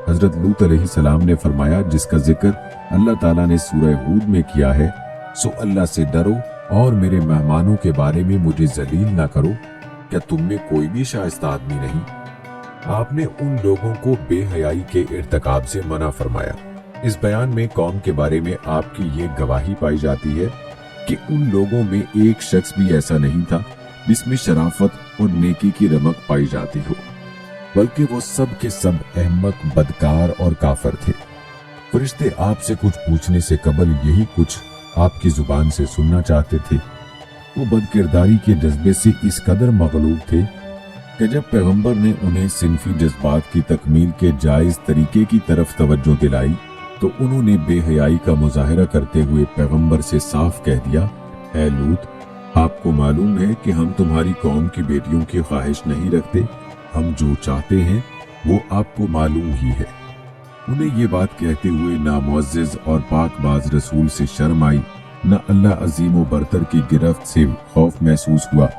Speaker 1: हजरत लूत अलैहिस्सलाम ने फरमाया, जिसका जिक्र अल्लाह ताला ने सूरह हूद में किया है, सो अल्लाह से डरो और मेरे मेहमानों के बारे में मुझे जलील ना करो। क्या तुम में कोई भी शाइस्ता आदमी नहीं? आपने उन लोगों को बेहयाई के इर्तिकाब से मना फरमाया। इस बयान में कौम के बारे में आपकी ये गवाही पाई जाती है कि उन लोगों में एक शख्स भी ऐसा नहीं था जिसमें शराफत और नेकी की रमक पाई जाती हो, बल्कि वो सब के सब अहमक, बदकार और काफर थे। फरिश्ते आपसे कुछ पूछने से कबल यही कुछ आपकी जुबान से सुनना चाहते थे। वो बदकिरदारी के जज्बे से इस कदर मगलूब थे कि जब पैगंबर ने उन्हें सिनफी जज्बात की तकमील के जायज तरीके की तरफ तवज्जो दिलाई तो उन्होंने बेहयाई का मुजाहिरा करते हुए पैगंबर से साफ कह दिया, ऐ लूत, आपको मालूम है कि हम तुम्हारी कौम की बेटियों की ख्वाहिश नहीं रखते। हम जो चाहते हैं वो आपको मालूम ही है। उन्हें ये बात कहते हुए ना मुअज़्ज़िज़ और पाकबाज रसूल से शर्म आई, न अल्लाह अजीम व बरतर की गिरफ्त से खौफ महसूस हुआ।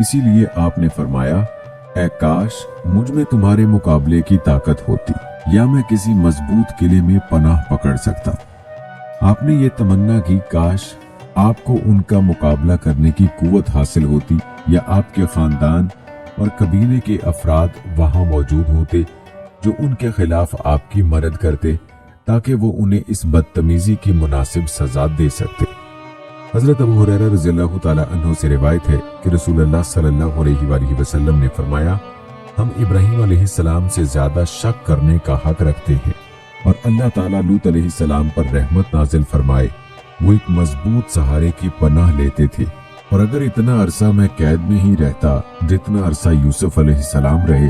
Speaker 1: इसीलिए आपने फरमाया, ऐ काश मुझ में तुम्हारे मुकाबले की ताकत होती या मैं किसी मजबूत किले में पनाह पकड़ सकता। आपने ये तमन्ना की, काश आपको उनका मुकाबला करने की कुव्वत हासिल होती या आपके खानदान और कबीले के अफराद वहां मौजूद होते जो उनके खिलाफ आपकी मदद करते ताकि वो उन्हें इस बदतमीजी की मुनासिब सजा दे सकते। हजरत अबू हुरैरा रज़ियल्लाहु ताला अन्हु से रिवायत है कि रसूलुल्लाह सल्लल्लाहु अलैहि वसल्लम ने फरमाया, हम इब्राहीम अलैहिस्सलाम से ज्यादा शक करने का हक रखते हैं और अल्लाह ताला लूत अलैहिस्सलाम पर रहमत नाजिल फरमाए। वो एक मजबूत सहारे की पनाह लेते थे और अगर इतना अरसा मैं कैद में ही रहता जितना अरसा यूसुफ अलैहिस्सलाम रहे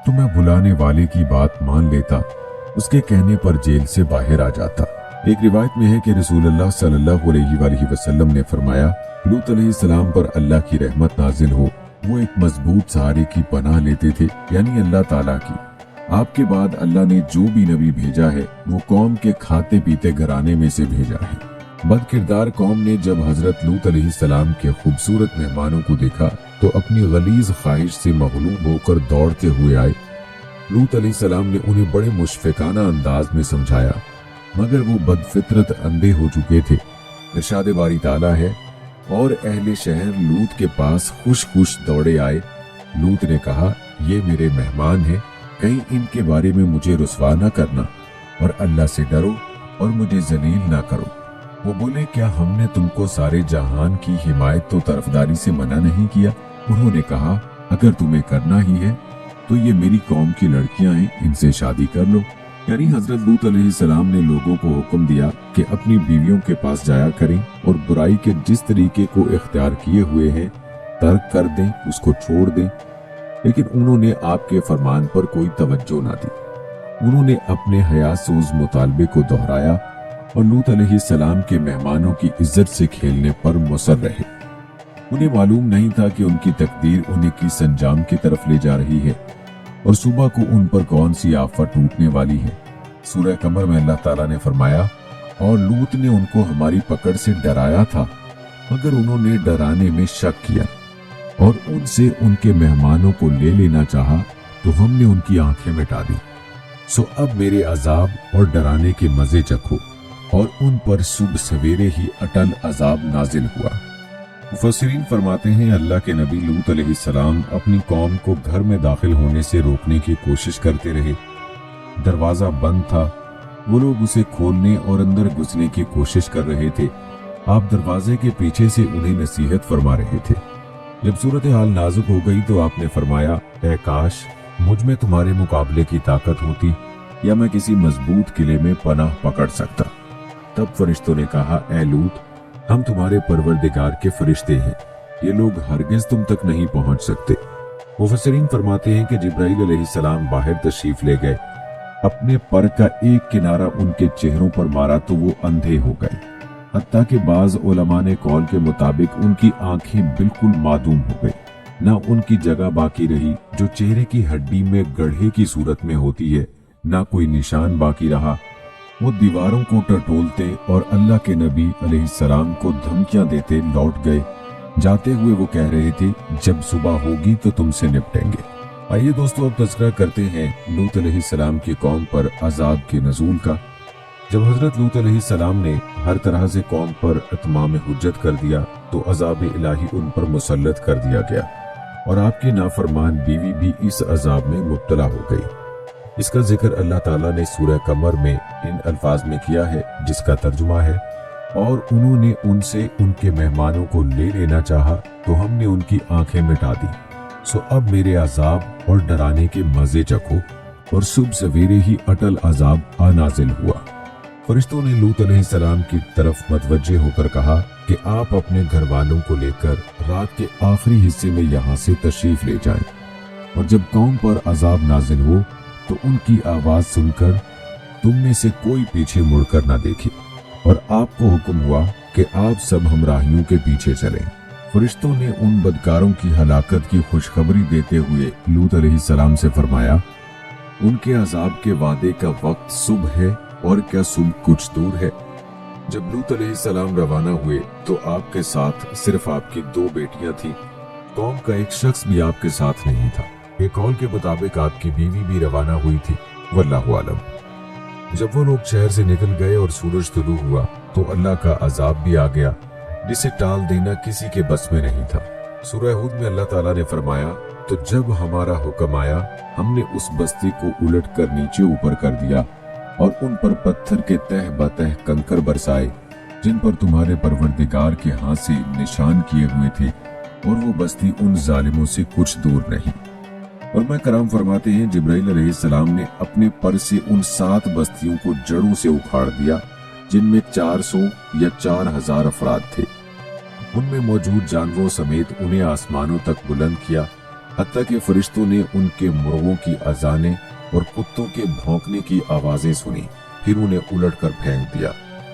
Speaker 1: तो मैं बुलाने वाले की बात मान लेता, उसके कहने पर जेल से बाहर आ जाता। एक रिवायत में है कि रसूलुल्लाह सल्लल्लाहु अलैहि वसल्लम ने फरमाया, लूत अलैहिस्सलाम पर अल्लाह की रहमत नाजिल हो, वो एक मजबूत सहारे की पनाह लेते थे, यानी अल्लाह ताला की। आपके बाद अल्लाह ने जो भी नबी भेजा है वो कौम के खाते पीते घराने में से भेजा है। बदकिरदार कौम ने जब हजरत लूत अलैहिस्सलाम के खूबसूरत मेहमानों को देखा तो अपनी गलीज ख्वाहिश से मगलूब होकर दौड़ते हुए आए। लूत अलैहिस्सलाम ने उन्हें बड़े मुशफ़िकाना अंदाज में समझाया मगर वो बदफितरत अंधे हो चुके थे। इरशाद बारी ताला है, और अहले शहर लूत के पास खुश खुश दौड़े आए। लूत ने कहा, ये मेरे मेहमान हैं, कहीं इनके बारे में मुझे रुसवा न करना, और अल्लाह से डरो और मुझे जलील ना करो। वो बोले, क्या हमने तुमको सारे जहान की हिमायत तो तरफदारी से मना नहीं किया? उन्होंने कहा, अगर तुम्हें करना ही है तो ये मेरी कौम की लड़कियां हैं, इनसे शादी कर लो। यानी हजरत लूत अलैहिस्सलाम ने लोगों को हुक्म दिया कि अपनी बीवियों के पास जाया करें और बुराई के जिस तरीके को इख्तियार किए हुए हैं तर्क कर दें, उसको छोड़ दें। लेकिन उन्होंने आपके फरमान पर कोई तवज्जो ना दी। उन्होंने अपने हयासूज मुतालबे को दोहराया और लूत अलैहिस्सलाम के मेहमानों की इज्जत से खेलने पर मुसर रहे। उन्हें मालूम नहीं था कि उनकी तकदीर उन्हें किस अंजाम की तरफ ले जा रही है और सुबह को उन पर कौन सी आफत टूटने वाली है। सूरह कमर में अल्लाह ताला ने फरमाया, और लूत ने उनको हमारी पकड़ से डराया था, मगर उन्होंने डराने में शक किया और उनसे उनके मेहमानों को ले लेना चाहा तो हमने उनकी आंखें मिटा दी। सो अब मेरे अजाब और डराने के मजे चखो। और उन पर सुबह सवेरे ही अटल अजाब नाजिल हुआ। मुफस्सिरीन फरमाते हैं, अल्लाह के नबी लूत अलैहिस्सलाम अपनी कौम को घर में दाखिल होने से रोकने की कोशिश करते रहे। दरवाजा बंद था, वो लोग उसे खोलने और अंदर घुसने की कोशिश कर रहे थे। आप दरवाजे के पीछे से उन्हें नसीहत फरमा रहे थे। जब सूरत हाल नाजुक हो गई तो आपने फरमाया, ऐ काश मुझ में तुम्हारे मुकाबले की ताकत होती या मैं किसी मजबूत किले में पनाह पकड़ सकता। तब फरिश्तों ने कहा, ऐ लूत, हम तुम्हारे परवरदिगार के फरिश्ते हैं, ये लोग हरगिज तुम तक नहीं पहुंच सकते। मुफस्सिरीन फरमाते हैं कि जिब्राइल अलैहिस्सलाम बाहर तशरीफ ले गए। अपने पर का एक किनारा उनके चेहरों पर मारा तो वो अंधे हो गए। हत्ता कि बाज उलमा ने कौल के मुताबिक उनकी आंखें बिल्कुल मादूम हो गई, न उनकी जगह बाकी रही जो चेहरे की हड्डी में गड्ढे की सूरत में होती है, न कोई निशान बाकी रहा। वो दीवारों को टटोलते और अल्लाह के नबी अलैहिस्सलाम को धमकियां देते लौट गए। जाते हुए वो कह रहे थे, जब सुबह होगी तो तुमसे निपटेंगे। आइए दोस्तों, अब तज़किरा करते हैं लूत अलैहिस्सलाम की कौम पर अजाब के नज़ूल का। जब हजरत लूत अलैहिस्सलाम ने हर तरह से कौम पर इत्माम हुज्जत कर दिया तो अजाब इलाही उन पर मुसल्लत कर दिया गया और आपकी नाफरमान बीवी भी इस अजाब में मुब्तला हो गई। इसका जिक्र अल्लाह ताला ने सूरह कमर में इन अल्फाज में किया है, जिसका तर्जुमा है, और उन्होंने उनसे उनके मेहमानों को ले लेना चाहा तो हमने उनकी आंखें मिटा दी। सो अब मेरे अजाब और डराने के मजे चखो। और सुबह सवेरे ही अटल अजाब नाजिल हुआ। फरिश्तों ने लूत अलैहिस्सलाम की तरफ मतवज्जे होकर कहा कि आप अपने घर वालों को लेकर रात के आखिरी हिस्से में यहाँ से तशरीफ ले जाएं, और जब कौम पर अजाब नाजिल हो तो उनकी आवाज सुनकर तुम में से कोई पीछे मुड़कर ना देखे, और आपको हुक्म हुआ कि आप सब हमराहियों के पीछे चलें। फरिश्तों ने उन बदकारों की हलाकत की खुशखबरी देते हुए लूत अलैहिस्सलाम से फरमाया, उनके अजाब के वादे का वक्त सुबह है, और क्या सुबह कुछ दूर है। जब लूत अलैहिस्सलाम रवाना हुए तो आपके साथ सिर्फ आपकी 2 बेटियां थीं। कौम का एक शख्स भी आपके साथ नहीं था। एक कौल के मुताबिक आपकी बीवी भी रवाना हुई थी, वल्लाहु आलम। जब वो लोग शहर से निकल गए और सूरज तुलू हुआ तो अल्लाह का अजाब भी आ गया, जिसे टाल देना किसी के बस में नहीं था। सूरह हूद में अल्लाह ताला ने फरमाया, तो जब हमारा हुक्म आया हमने उस बस्ती को उलट कर नीचे ऊपर कर दिया और उन पर पत्थर के तह बतह कंकर बरसाए, जिन पर तुम्हारे परवरदिगार के हाथ से निशान किए हुए थे, और वो बस्ती उन जालिमों से कुछ दूर नहीं। और मैं कराम फरमाते हैं, जिब्राइल अलैहिस्सलाम ने अपने पर से उन 7 बस्तियों को जड़ों से उखाड़ दिया, जिनमें 400 या 4000 अफराद थे। उनमें मौजूद जानवरों समेत उन्हें आसमानों तक बुलंद किया, हत्ता कि फरिश्तों ने उनके मुर्गों की अजानें और कुत्तों के भौंकने की आवाजें सुनी, फिर उन्हें उलट कर फेंक दिया।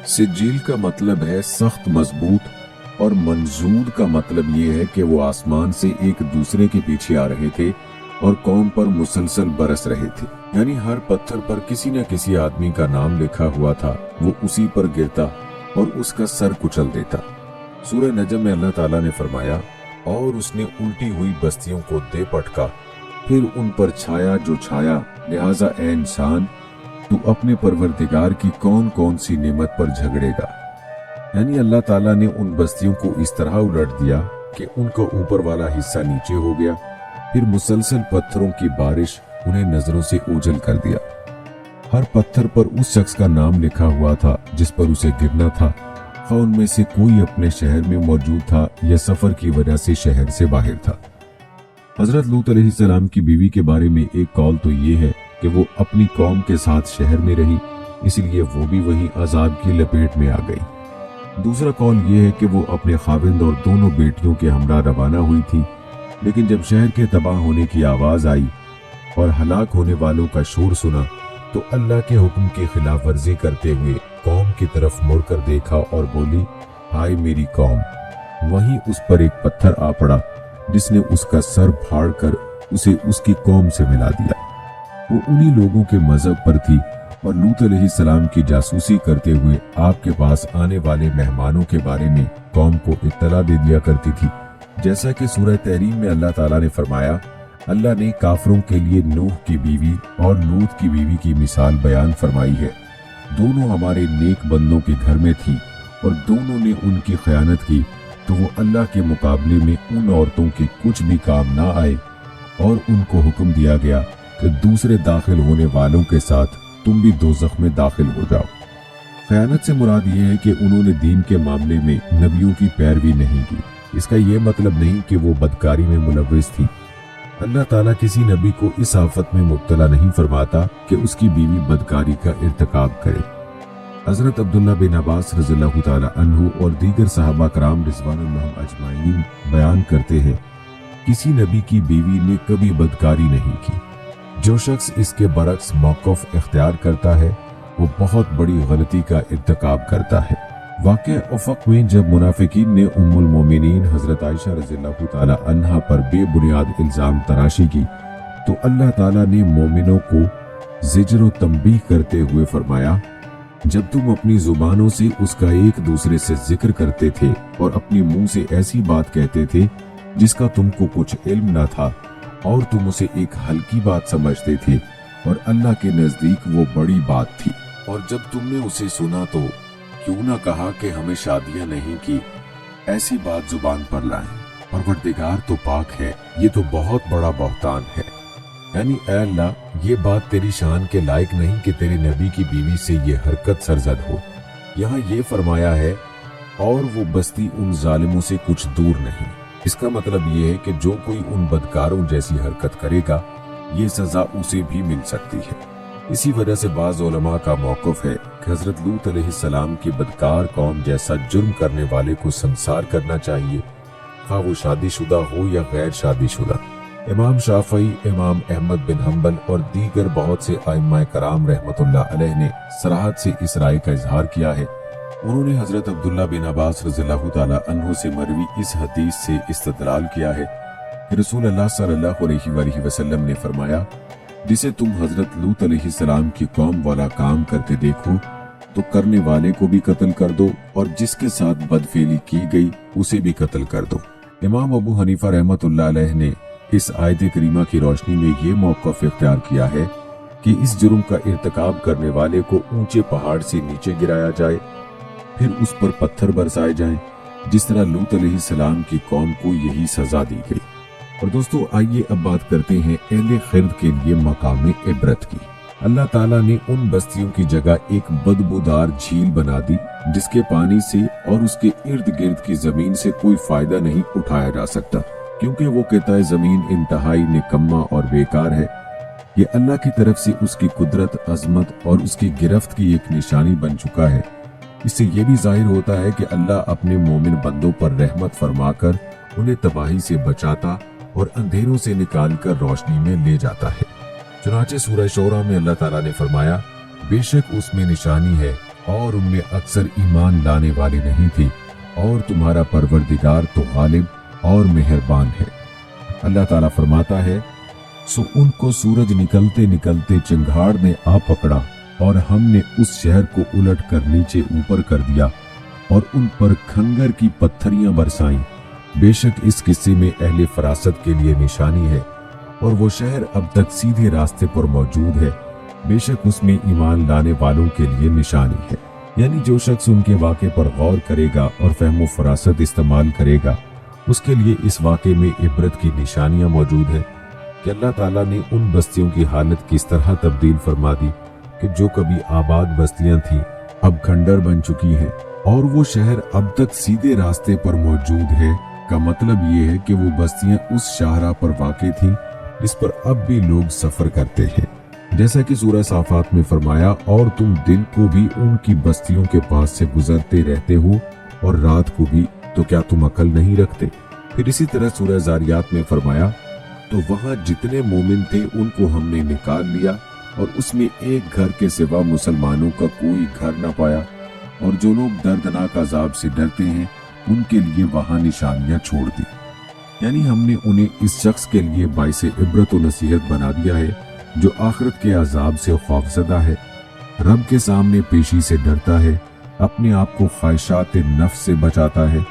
Speaker 1: सिज्जील का मतलब है सख्त मजबूत, और मंजूद का मतलब ये है कि वो आसमान से एक दूसरे के पीछे आ रहे थे और कौम पर मुसलसल बरस रहे थे। यानी हर पत्थर पर किसी न किसी आदमी का नाम लिखा हुआ था, वो उसी पर गिरता और उसका सर कुचल देता। सूरह नजम में अल्लाह ताला ने फरमाया, और उसने उल्टी हुई बस्तियों को दे पटका, फिर उन पर छाया जो छाया, लिहाजा ए इंसान तू अपने परवरदिगार की कौन कौन सी नेमत पर झगड़ेगा। यानी अल्लाह ताला ने उन बस्तियों को इस तरह उलट दिया कि उनका ऊपर वाला हिस्सा नीचे हो गया, फिर मुसलसल पत्थरों की बारिश उन्हें नजरों से ओझल कर दिया। हर पत्थर पर उस शख्स का नाम लिखा हुआ था जिस पर उसे गिरना था, खा उनमें से कोई अपने शहर में मौजूद था या सफर की वजह से शहर से बाहर था। हजरत लूत अलैहिस्सलाम की बीवी के बारे में एक कौल तो ये है कि वो अपनी कौम के साथ शहर में रही, इसलिए वो भी वहीं अजाब की लपेट में आ गई। दूसरा कौल ये है कि वो अपने खाविंद और दोनों बेटियों के हमरा रवाना हुई थी, लेकिन जब शहर के तबाह होने की आवाज आई और हलाक होने वालों का शोर सुना तो अल्लाह के हुक्म की खिलाफ वर्जी करते हुए कौम की तरफ मुड़कर देखा और बोली, हाय मेरी कौम। वहीं उस पर एक पत्थर आ पड़ा जिसने उसका सर फाड़ कर उसे उसकी कौम से मिला दिया। वो उन्हीं लोगों के मजहब पर थी और लूत अलैहिस्सलाम की जासूसी करते हुए आपके पास आने वाले मेहमानों के बारे में कौम को इत्तला दे दिया करती थी। जैसा कि सूरह तहरीम में अल्लाह ताला ने फरमाया, अल्लाह ने काफरों के लिए नूह की बीवी और लूत की बीवी की मिसाल बयान फरमाई है। दोनों हमारे नेक बंदों के घर में थी और दोनों ने उनकी खयानत की, तो वो अल्लाह के मुकाबले में उन औरतों के कुछ भी काम ना आए और उनको हुक्म दिया गया कि दूसरे दाखिल होने वालों के साथ तुम भी दोज़ख में दाखिल हो जाओ। खयानत से मुराद ये है कि उन्होंने दीन के मामले में नबियों की पैरवी नहीं की। इसका ये मतलब नहीं कि वो बदकारी में मुलव्विस थी। अल्लाह ताला किसी नबी को इस आफत में मुब्तला नहीं फरमाता कि उसकी बीवी बदकारी का इर्तिकाब करे। हजरत अब्दुल्ला बिन अब्बास रज़ियल्लाहु ताला अन्हु और दीगर सहाबा कराम रिज़वानुल्लाह अजमाइन बयान करते हैं, किसी नबी की बीवी ने कभी बदकारी नहीं की। जो शख्स इसके बरक्स मौक़िफ़ इख्तियार करता है वो बहुत बड़ी गलती का इर्तिकाब करता है। वाक़या उफ़क़ में जब मुनाफिकीन ने उम्मुल मोमिनीन हज़रत आयशा रज़ियल्लाहु ताला अन्हा पर बेबुनियाद इल्ज़ाम तराशी की तो अल्लाह ताला ने मोमिनों को ज़िज्र व तंबीह करते हुए फरमाया, जब तुम अपनी जुबानों से उसका एक दूसरे से जिक्र करते थे और अपने मुंह से ऐसी बात कहते थे जिसका तुमको कुछ इल्म न था और तुम उसे एक हल्की बात समझते थे और अल्लाह के नजदीक वो बड़ी बात थी, और जब तुमने उसे सुना तो क्यों ना कहा कि हमें शादियां नहीं की, ऐसी बात जुबान पर लाएं। परवरदिगार तो पाक है, ये तो बहुत बड़ा बहतान है। यानी ऐ अल्लाह, ये बात तेरी शान के लायक नहीं कि तेरे नबी की बीवी से ये हरकत सरजद हो। यहाँ ये फरमाया है और वो बस्ती उन जालिमों से कुछ दूर नहीं। इसका मतलब ये है कि जो कोई उन बदकारों जैसी हरकत करेगा ये सजा उसे भी मिल सकती है। इसी वजह से बाज़ उलमा का मौक़िफ़ है कि हज़रत लूत अलैहिस्सलाम की बदकार कौम जैसा जुर्म करने वाले को संसार करना चाहिए, खा वो शादीशुदा हो या गैर शादीशुदा। इमाम शाफ़ई, इमाम अहमद बिन हम्बल और दीगर बहुत से आइम्माए कराम रहमतुल्लाह अलैह ने सराहत से इस राय का इजहार किया है। उन्होंने हज़रत अब्दुल्ला बिन अब्बास रज़ियल्लाहु ताला अन्हु से मरवी इस हदीस से इस्तदलाल किया है कि रसूल अल्लाह सल्लल्लाहु अलैहि वसल्लम ने फरमाया, जिसे तुम हजरत लूत अलैहिस्सलाम की कौम वाला काम करते देखो तो करने वाले को भी कत्ल कर दो और जिसके साथ बदफेली की गई उसे भी कत्ल कर दो। इमाम अबू हनीफा रहमतुल्लाह अलैह ने इस आयत करीमा की रोशनी में ये मौक़िफ़ इख्तियार किया है कि इस जुर्म का इर्तिकाब करने वाले को ऊंचे पहाड़ से नीचे गिराया जाए, फिर उस पर पत्थर बरसाए जाएं, जिस तरह लूत अलैहिस्सलाम की कौम को यही सजा दी गई। और दोस्तों, आइए अब बात करते हैं अहले खिर्द के लिए मकाम इबरत की। अल्लाह ताला ने उन बस्तियों की जगह एक बदबूदार झील बना दी जिसके पानी से और उसके इर्द गिर्द की जमीन से कोई फायदा नहीं उठाया जा सकता, क्योंकि वो कहता है जमीन इंतहाई निकम्मा और बेकार है। ये अल्लाह की तरफ से उसकी कुदरत, अजमत और उसकी गिरफ्त की एक निशानी बन चुका है। इससे ये भी जाहिर होता है कि अल्लाह अपने मोमिन बंदों पर रहमत फरमाकर उन्हें तबाही से बचाता और अंधेरों से निकालकर रोशनी में ले जाता है। चुनाचे सूरह शोरा में अल्लाह ताला ने फरमाया, बेशक उसमें निशानी है और उनमें अक्सर ईमान लाने वाले नहीं थे, और तुम्हारा परवरदिगार तो गालिब और मेहरबान है। अल्लाह ताला फरमाता है, सो उनको सूरज निकलते निकलते चिंगाड़ ने आ पकड़ा और हमने उस शहर को उलट कर नीचे ऊपर कर दिया और उन पर खंगर की पत्थरियां बरसाईं। बेशक इस किस्से में अहले फरासत के लिए निशानी है और वो शहर अब तक सीधे रास्ते पर मौजूद है, बेशक उसमें ईमान लाने वालों के लिए निशानी है। यानी जो शख्स उनके वाक़े पर गौर करेगा और फहम फरासत इस्तेमाल करेगा, उसके लिए इस वाक़े में इबरत की निशानियां मौजूद है कि अल्लाह ताला ने उन बस्तियों की हालत किस तरह तब्दील फरमा दी कि जो कभी आबाद बस्तियां थीं अब खंडर बन चुकी हैं, और वो शहर अब तक सीधे रास्ते पर मौजूद है। का मतलब ये है कि वो बस्तियां उस शाहराह पर वाक़ थीं जिस पर अब भी लोग सफर करते हैं। जैसा कि सूरह साफात में फरमाया, और तुम दिन को भी उनकी बस्तियों के पास से गुजरते रहते हो और रात को भी, तो क्या तुम अकल नहीं रखते। फिर इसी तरह सूरह जारियात में फरमाया, तो वहां जितने मोमिन थे उनको हमने निकाल लिया और उसमें एक घर के सिवा मुसलमानों का कोई घर न पाया, और जो लोग दर्दनाक अजाब से डरते हैं उनके लिए वहां निशानियां छोड़ दी। यानी हमने उन्हें इस शख्स के लिए बाइसे इबरत व नसीहत बना दिया है जो आखिरत के अजाब से खौफजदा है, रब के सामने पेशी से डरता है, अपने आप को ख्वाहिशात नफ्स से बचाता है,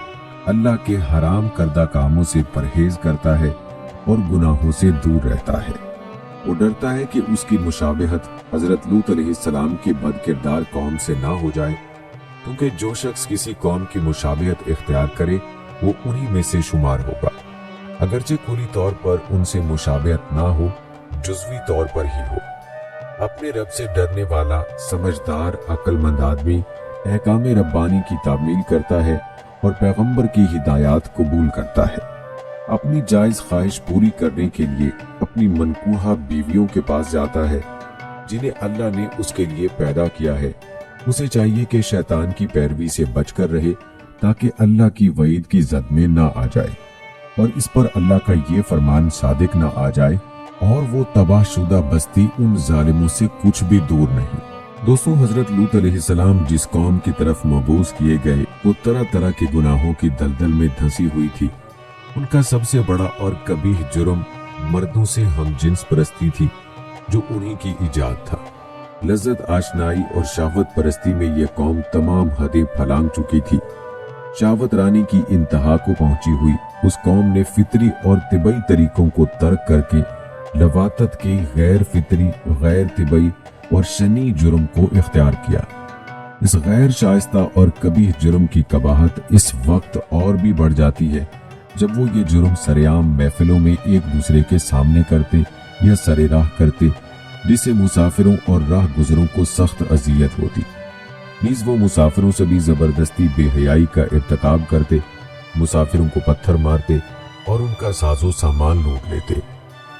Speaker 1: अल्लाह के हराम करदा कामों से परहेज करता है और गुनाहों से दूर रहता है। वो डरता है कि उसकी मुशाबहत हजरत लूत अलैहिस्सलाम की बदकिरदार कौम से ना हो जाए, क्योंकि जो शख्स किसी कौम की मुशाबहत इख्तियार करे वो उन्हीं में से शुमार होगा, अगरचे कुली तौर पर उनसे मुशाबहत ना हो, जुज़वी तौर पर ही हो। अपने रब से डरने वाला समझदार अक्लमंद आदमी अहकाम रब्बानी की तामील करता है और पैगंबर की हिदायत कबूल करता है। अपनी जायज ख्वाहिश पूरी करने के लिए अपनी मनकूहा बीवियों के पास जाता है जिन्हें अल्लाह ने उसके लिए पैदा किया है। उसे चाहिए कि शैतान की पैरवी से बचकर रहे ताकि अल्लाह की वईद की जद में ना आ जाए और इस पर अल्लाह का ये फरमान सादिक ना आ जाए और वो तबाहशुदा बस्ती उन जालिमों से कुछ भी दूर नहीं। दोस्तों, हजरत लूत अलैहिस्सलाम जिस कौम की तरफ मबूस किए गए वो तरह तरह के गुनाहों की दलदल में धंसी हुई थी। उनका सबसे बड़ा और कबीह जुर्म मर्दों से हम जिन्स परस्ती थी जो उन्हीं की इजाद था। लज्जत आशनाई और शहवत परस्ती में यह कौम तमाम हदें फलांग चुकी थी। शहवत रानी की इंतहा को पहुंची हुई उस कौम ने फितरी और तिबई तरीकों को तर्क करके लवातत के गैर फितरी, गैर तिबई और शनी जुर्म को इख्तियार किया। इस गैर शाइस्ता और कबीह जुर्म की कबाहत इस वक्त और भी बढ़ जाती है जब वो ये जुर्म सरेआम महफिलों में एक दूसरे के सामने करते या सरे राह करते, जिससे मुसाफिरों और राह गुजरों को सख्त अजियत होती। नीज वो मुसाफिरों से भी जबरदस्ती बेहयाई का इर्तिकाब करते, मुसाफिरों को पत्थर मारते और उनका साजो सामान लूट लेते।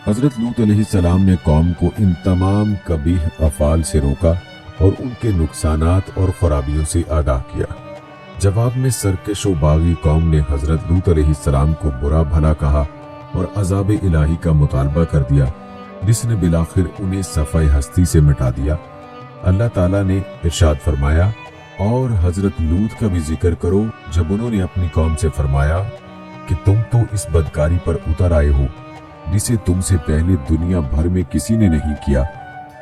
Speaker 1: हजरत लूत अलैहिस्सलाम ने कौम को इन तमाम कबीह अफाल से रोका और उनके नुकसानात और खराबियों से आगाह किया। जवाब में सरकश व बागी कौम ने हजरत लूत अलैहिस्सलाम को बुरा भला कहा और अजाब इलाही का मुतालबा कर दिया, जिसने बिलाखिर उन्हें सफ़ाई हस्ती से मिटा दिया। अल्लाह ताला ने इरशाद फरमाया, और हजरत लूत का भी जिक्र करो जब उन्होंने अपनी कौम से फरमाया कि तुम तो इस बदकारी पर उतर आए हो जिसे तुमसे पहले दुनिया भर में किसी ने नहीं किया।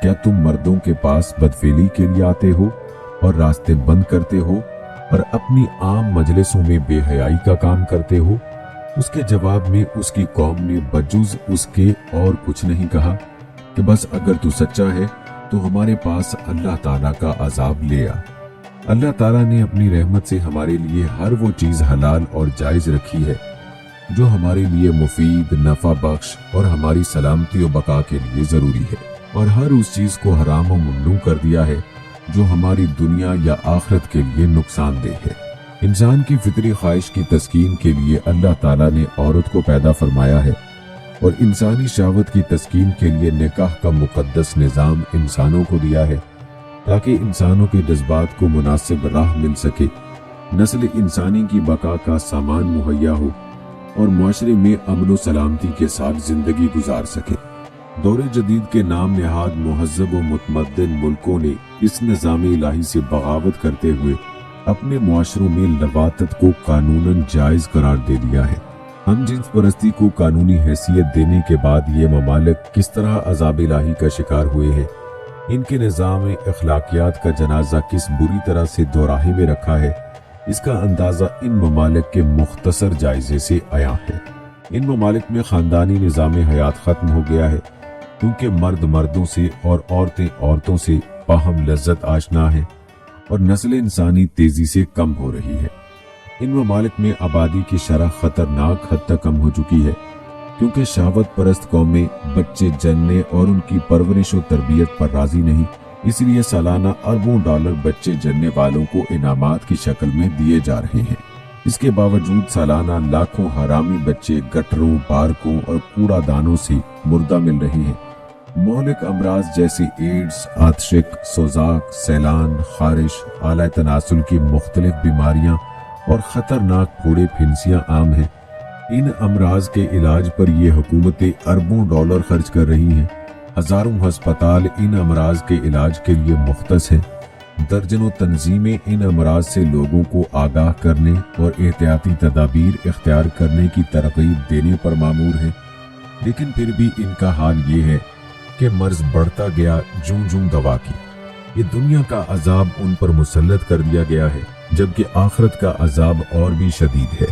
Speaker 1: क्या तुम मर्दों के पास बदफेली के लिए आते हो और रास्ते बंद करते हो और अपनी आम मजलिसों में बेहयाई का काम करते हो? उसके जवाब में उसकी कौम ने बजुज उसके और कुछ नहीं कहा कि बस अगर तू सच्चा है तो हमारे पास अल्लाह ताला का अजाब ले आ। अल्लाह ताला ने अपनी रहमत से हमारे लिए हर वो चीज हलाल और जायज रखी है जो हमारे लिए मुफीद, नफा बख्श और हमारी सलामती और बका के लिए जरूरी है, और हर उस चीज को हराम और ममनू कर दिया है जो हमारी दुनिया या आखिरत के लिए नुकसानदेह है। इंसान की फितरी ख्वाहिश की तस्कीन के लिए अल्लाह ताला ने औरत को पैदा फरमाया है और इंसानी शहवत की तस्कीन के लिए निकाह का मुकद्दस निज़ाम इंसानों को दिया है ताकि इंसानों के जज्बात को मुनासिब राह मिल सके, नस्ल इंसानी की बका का सामान मुहैया हो और मुआशरे में अमन व सलामती के साथ जिंदगी गुजार सके। दौरे जदीद के नाम नहाद मुहज़्ज़ब व मुतमद्दिन मुल्कों ने इस निज़ाम इलाही से बगावत करते हुए अपने मुआशरों में लवातत को कानूनन जायज करार दे दिया है। हम जिन्स परस्ती को कानूनी हैसियत देने के बाद ये ममालिक किस तरह अज़ाब इलाही का शिकार हुए हैं, इनके निज़ाम अखलाकियात का जनाजा किस बुरी तरह से दोराहे में रखा है, इसका अंदाजा इन ममालिक के मुख्तसर जायजे से आया है। इन ममालिक में खानदानी निज़ाम हयात खत्म हो गया है, क्योंकि मर्द मर्दों से और औरतें औरतों से बाहम लज्जत आशना है और नस्ल इंसानी तेजी से कम हो रही है। इन ममालिक में आबादी की शरह खतरनाक हद तक कम हो चुकी है, क्योंकि शहावत परस्त कौमें बच्चे जनने और उनकी परवरिश और तरबियत पर राजी नहीं, इसलिए सालाना अरबों डॉलर बच्चे जनने वालों को इनामात की शक्ल में दिए जा रहे हैं। इसके बावजूद सालाना लाखों हरामी बच्चे गटरों, पार्कों और कूड़ादानों से मुर्दा मिल रहे हैं। मौलिक अमराज जैसे एड्स, आतशिक, सोजाक, सैलान, खारिश, आला तनासुल की मुख्तलिफ बीमारियां और खतरनाक फोड़े फिंसियां आम हैं। इन अमराज के इलाज पर ये हुकूमतें अरबों डॉलर खर्च कर रही हैं। हजारों अस्पताल इन अमराज के इलाज के लिए मुख्तस हैं। दर्जनों तंजीमें इन अमराज से लोगों को आगाह करने और एहतियाती तदाबीर इख्तियार करने की तरगीब देने पर मामूर हैं, लेकिन फिर भी इनका हाल ये है कि मर्ज बढ़ता गया जूं जूं दवा की। ये दुनिया का अजाब उन पर मुसल्लत कर दिया गया है, जबकि आखिरत का अजाब और भी शदीद है।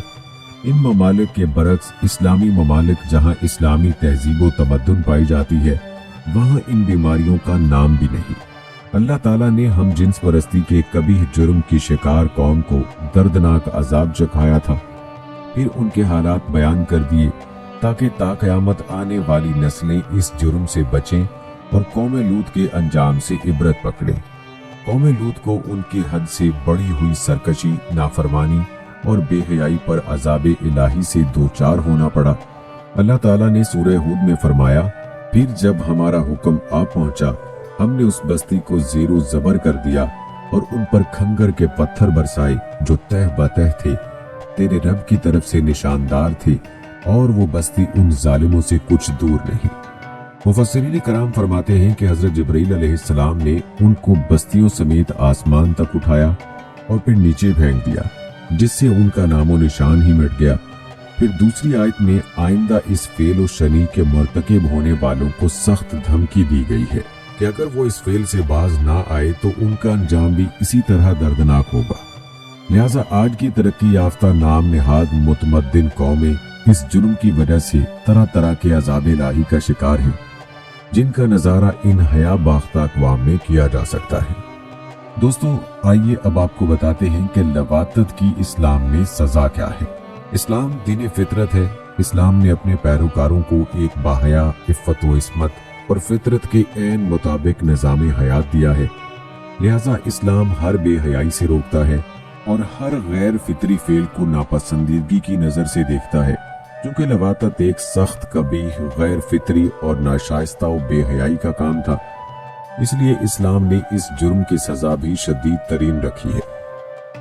Speaker 1: इन ममालिक के बरक्स इस्लामी ममालिक जहां इस्लामी तहजीब व तमद्दुन पाई जाती है, वहां इन बीमारियों का नाम भी नहीं। अल्लाह ताला ने हम जिन्स परस्ती के कबीह जुर्म की शिकार कौम को दर्दनाक अजाब चखाया था, फिर उनके हालात बयान कर दिए ताकि ताक़यामत आने वाली नस्लें इस जुर्म से बचें और कौम लूत के अंजाम से इबरत पकड़ें। कौम लूत को उनकी हद से बढ़ी हुई सरकशी, नाफरमानी और बेहयाई पर अजाब इलाही से दो चार होना पड़ा। अल्लाह ताला ने सूरह हूद में फरमाया, फिर जब हमारा हुक्म आ पहुंचा, हमने उस बस्ती को ज़ेरो ज़बर कर दिया और उन पर खंगर के पत्थर बरसाए जो तह बतह थे, तेरे रब की तरफ से निशानदार थे, और वो बस्ती उन जालिमों से कुछ दूर नहीं। मुफस्सिरीन कराम फरमाते हैं कि हजरत जिब्रील अलैहिस्सलाम ने उनको बस्तियों समेत आसमान तक उठाया और फिर नीचे फेंक दिया, जिससे उनका नामो निशान ही मिट गया। फिर दूसरी आयत में आइंदा इस फेल और शनी के मर्तकब होने वालों को सख्त धमकी दी गई है कि अगर वो इस फेल से बाज ना आए तो उनका अंजाम भी इसी तरह दर्दनाक होगा। लिहाजा आज की तरक्की याफ्ता नाम निहाद मुतमद्दिन कौमें इस जुर्म की वजह से तरह तरह के अज़ाब इलाही का शिकार हैं, जिनका नजारा इन हया बाख्ता अक़वाम में किया जा सकता है। दोस्तों, आइए अब आपको बताते हैं कि लवातत की इस्लाम में सजा क्या है। इस्लाम दीन फितरत है। इस्लाम ने अपने पैरोकारों को एक बाहया, इफ़्फ़त व इस्मत और फितरत के ऐन मुताबिक निज़ाम हयात दिया है। लिहाजा इस्लाम हर बेहयाई से रोकता है और हर गैर फितरी फेल को नापसंदीदगी की नज़र से देखता है, क्योंकि लवातत एक सख्त, कबीह, गैर फितरी और नाशाइस्ता व बेहयाई का काम था। इसलिए इस्लाम ने इस जुर्म की सजा भी शदीद तरीन रखी है,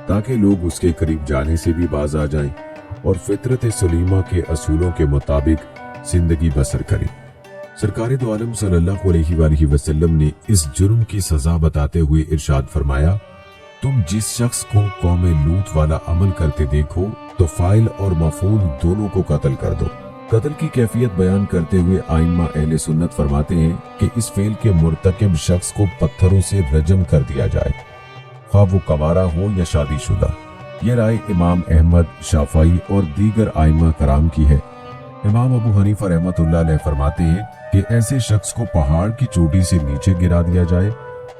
Speaker 1: ताकि लोग उसके करीब जाने से भी बाज आ जाएं और फितरत सलीमा के असूलों के मुताबिक जिंदगी बसर करें। सरकार दो आलम सल्लल्लाहु अलैहि वसल्लम ने इस जुर्म की सजा बताते हुए इरशाद फरमाया, तुम जिस शख्स को कौम लूत वाला अमल करते देखो तो फाइल और मफूल दोनों को कत्ल कर दो। कत्ल की कैफियत बयान करते हुए आइम्मा अहले सुन्नत फरमाते हैं कि इस फेल के मुर्तकिब शख्स को पत्थरों से रजम कर दिया जाए, ख्वाह वो कवारा हो या शादीशुदा। यह राय इमाम अहमद, शाफई और दीगर आइम्मा कराम की है। इमाम अबू हनीफा रहमतुल्लाह अलैह फरमाते हैं कि ऐसे शख्स को पहाड़ की चोटी से नीचे गिरा दिया जाए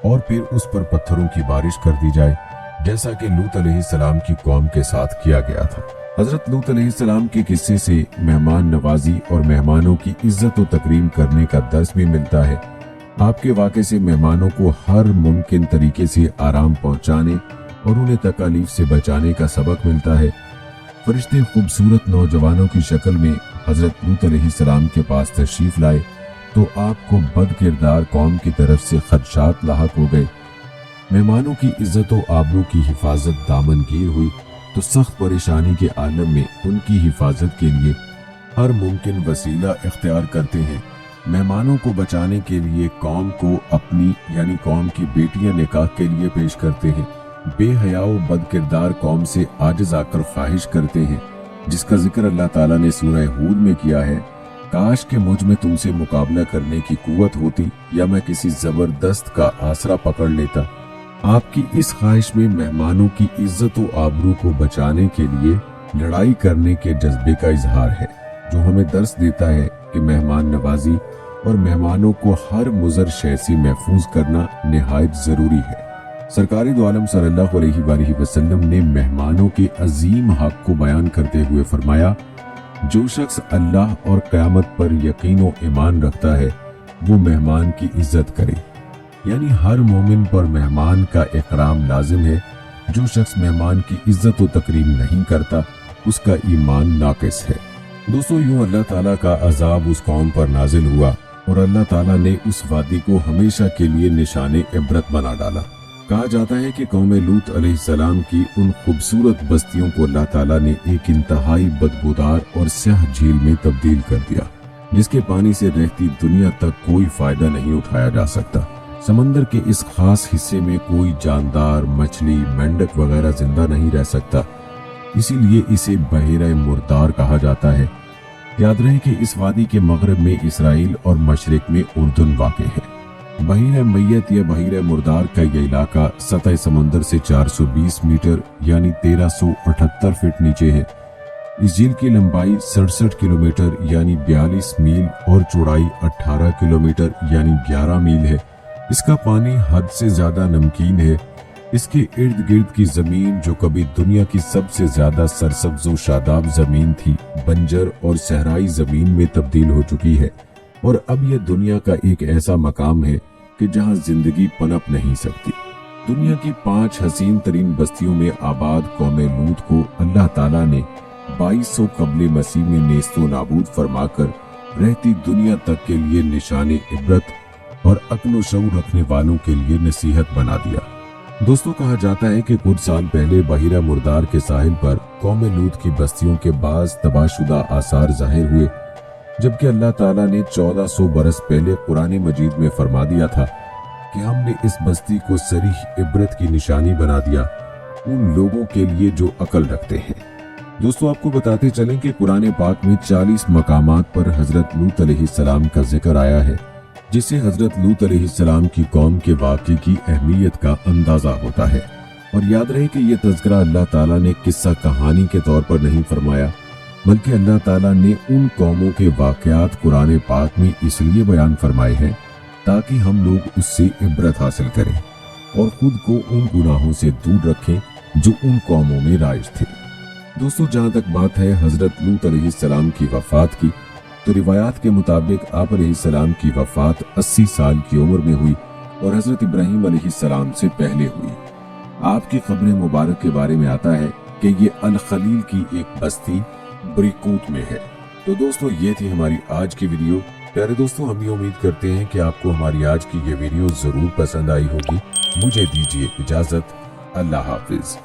Speaker 1: और फिर उस पर पत्थरों की बारिश कर दी जाए, जैसा कि लूत अलैहिस्सलाम की कौम के साथ किया गया था। हजरत लूत अलैहिस्सलाम के किस्से से मेहमान नवाजी और मेहमानों की इज्जत व तकरीम करने का दर्स भी मिलता है। आपके वाक़े से मेहमानों को हर मुमकिन तरीके से आराम पहुंचाने और उन्हें तकालीफ से बचाने का सबक मिलता है। फरिश्ते खूबसूरत नौजवानों की शक्ल में हजरत लूत अलैहिस्सलाम के पास तशरीफ लाए तो आपको बद किरदार कौम की तरफ से खदशात लाहक हो गए। मेहमानों की इज्जत व आबरू की हिफाजत दामनगीर हुई तो सख्त परेशानी के आलम में उनकी हिफाजत के लिए हर मुमकिन वसीला इख्तियार करते हैं। मेहमानों को बचाने के लिए कौम को अपनी यानी कौम की बेटियां निकाह के लिए पेश करते हैं। बेहया व बद किरदार कौम से आजिज आकर ख्वाहिश करते हैं, जिसका जिक्र अल्लाह ताला ने सूरह हूद में किया है, काश के मुझ में तुमसे मुकाबला करने की कुव्वत होती या मैं किसी जबरदस्त का आसरा पकड़ लेता। आपकी इस ख्वाहिश में मेहमानों की इज्जत व आबरू को बचाने के लिए लड़ाई करने के जज्बे का इजहार है, जो हमें दर्स देता है कि मेहमान नवाजी और मेहमानों को हर मुज़र शय से महफूज करना निहायत ज़रूरी है। सरकारी दो आलम सल्लल्लाहु अलैहि वसल्लम ने मेहमानों के अजीम हक को बयान करते हुए फरमाया, जो शख्स अल्लाह और क़यामत पर यकीन व ईमान रखता है वो मेहमान की इज्जत करे। यानी हर मोमिन पर मेहमान का इकराम लाजिम है। जो शख्स मेहमान की इज्जत व तकरीम नहीं करता उसका ईमान नाकिस है। दोस्तों, यूं अल्लाह ताला का अजाब उस कौम पर नाजिल हुआ और अल्लाह ताला ने उस वादी को हमेशा के लिए निशाने इबरत बना डाला। कहा जाता है कि कौम लूत अलैहिस्सलाम की उन खूबसूरत बस्तियों को अल्लाह ताला ने एक इंतहाई बदबूदार और स्याह झील में तब्दील कर दिया, जिसके पानी से रहती दुनिया तक कोई फायदा नहीं उठाया जा सकता। समंदर के इस खास हिस्से में कोई जानदार, मछली, मेंढक वगैरह जिंदा नहीं रह सकता, इसीलिए इसे बहीरा मुर्दार कहा जाता है। याद रहे कि इस वादी के मगरब में इसराइल और मशरिक में उर्दुन वाक़ है। बहीरा मैयत या बहीरा मुर्दार का यह इलाका सतह समंदर से 420 मीटर यानी 1378 फीट नीचे है। इस झील की लंबाई 67 किलोमीटर यानी 42 मील और चौड़ाई 18 किलोमीटर यानी 11 मील है। इसका पानी हद से ज्यादा नमकीन है। इसके इर्द गिर्द की जमीन, जो कभी दुनिया की सबसे ज्यादा सरसब्ज व शादाब जमीन थी, बंजर और सहराई जमीन में तब्दील हो चुकी है और अब यह दुनिया का एक ऐसा मकाम है कि जहां जिंदगी पनप नहीं सकती। दुनिया की 5 हसीन तरीन बस्तियों में आबाद कौम लूत को अल्लाह ताला ने 2200 कबले मसीह में नेस्तो नाबूद फरमाकर रहती दुनिया तक के लिए निशाने इबरत और अक्ल शऊर रखने वालों के लिए नसीहत बना दिया। दोस्तों, कहा जाता है कि कुछ साल पहले बहीरा मुर्दार के साहिल पर कौम लूत की बस्तियों के बाज तबाहशुदा आसार जाहिर हुए, जबकि अल्लाह ताला ने 1400 बरस पहले कुरान मजीद में फरमा दिया था कि हमने इस बस्ती को सरीह इबरत की निशानी बना दिया उन लोगों के लिए जो अकल रखते हैं। दोस्तों, आपको बताते चलें कि कुरान पाक में 40 मकामात पर हजरत लूत अलैहिस्सलाम का जिक्र आया है, जिससे हजरत लूत अलैहिस्सलाम की कौम के वाक़े की अहमियत का अंदाजा होता है। और याद रहे कि यह तज़किरा अल्लाह ताला ने किस्सा कहानी के तौर पर नहीं फरमाया, बल्कि अल्लाह ताला ने उन कौमों के वाक़यात कुरान पाक में इसलिए बयान फरमाए हैं ताकि हम लोग उससे इबरत हासिल करें और खुद को उन गुनाहों से दूर रखें जो उन कौमों में राइज थे। दोस्तों, जहाँ तक बात है हजरत लूत अलैहिस्सलाम की वफ़ात की, तो रिवायात के मुताबिक आप अलैहिस्सलाम की वफ़ात 80 साल की उम्र में हुई और हजरत इब्राहीम अलैहिस्सलाम से पहले हुई। आपकी क़ब्र मुबारक के बारे में आता है कि ये अल खलील की एक बस्ती बरीकूत में है। तो दोस्तों, ये थी हमारी आज की वीडियो। प्यारे दोस्तों, हम ये उम्मीद करते हैं कि आपको हमारी आज की ये वीडियो जरूर पसंद आई होगी। मुझे दीजिए इजाजत। अल्लाह हाफिज।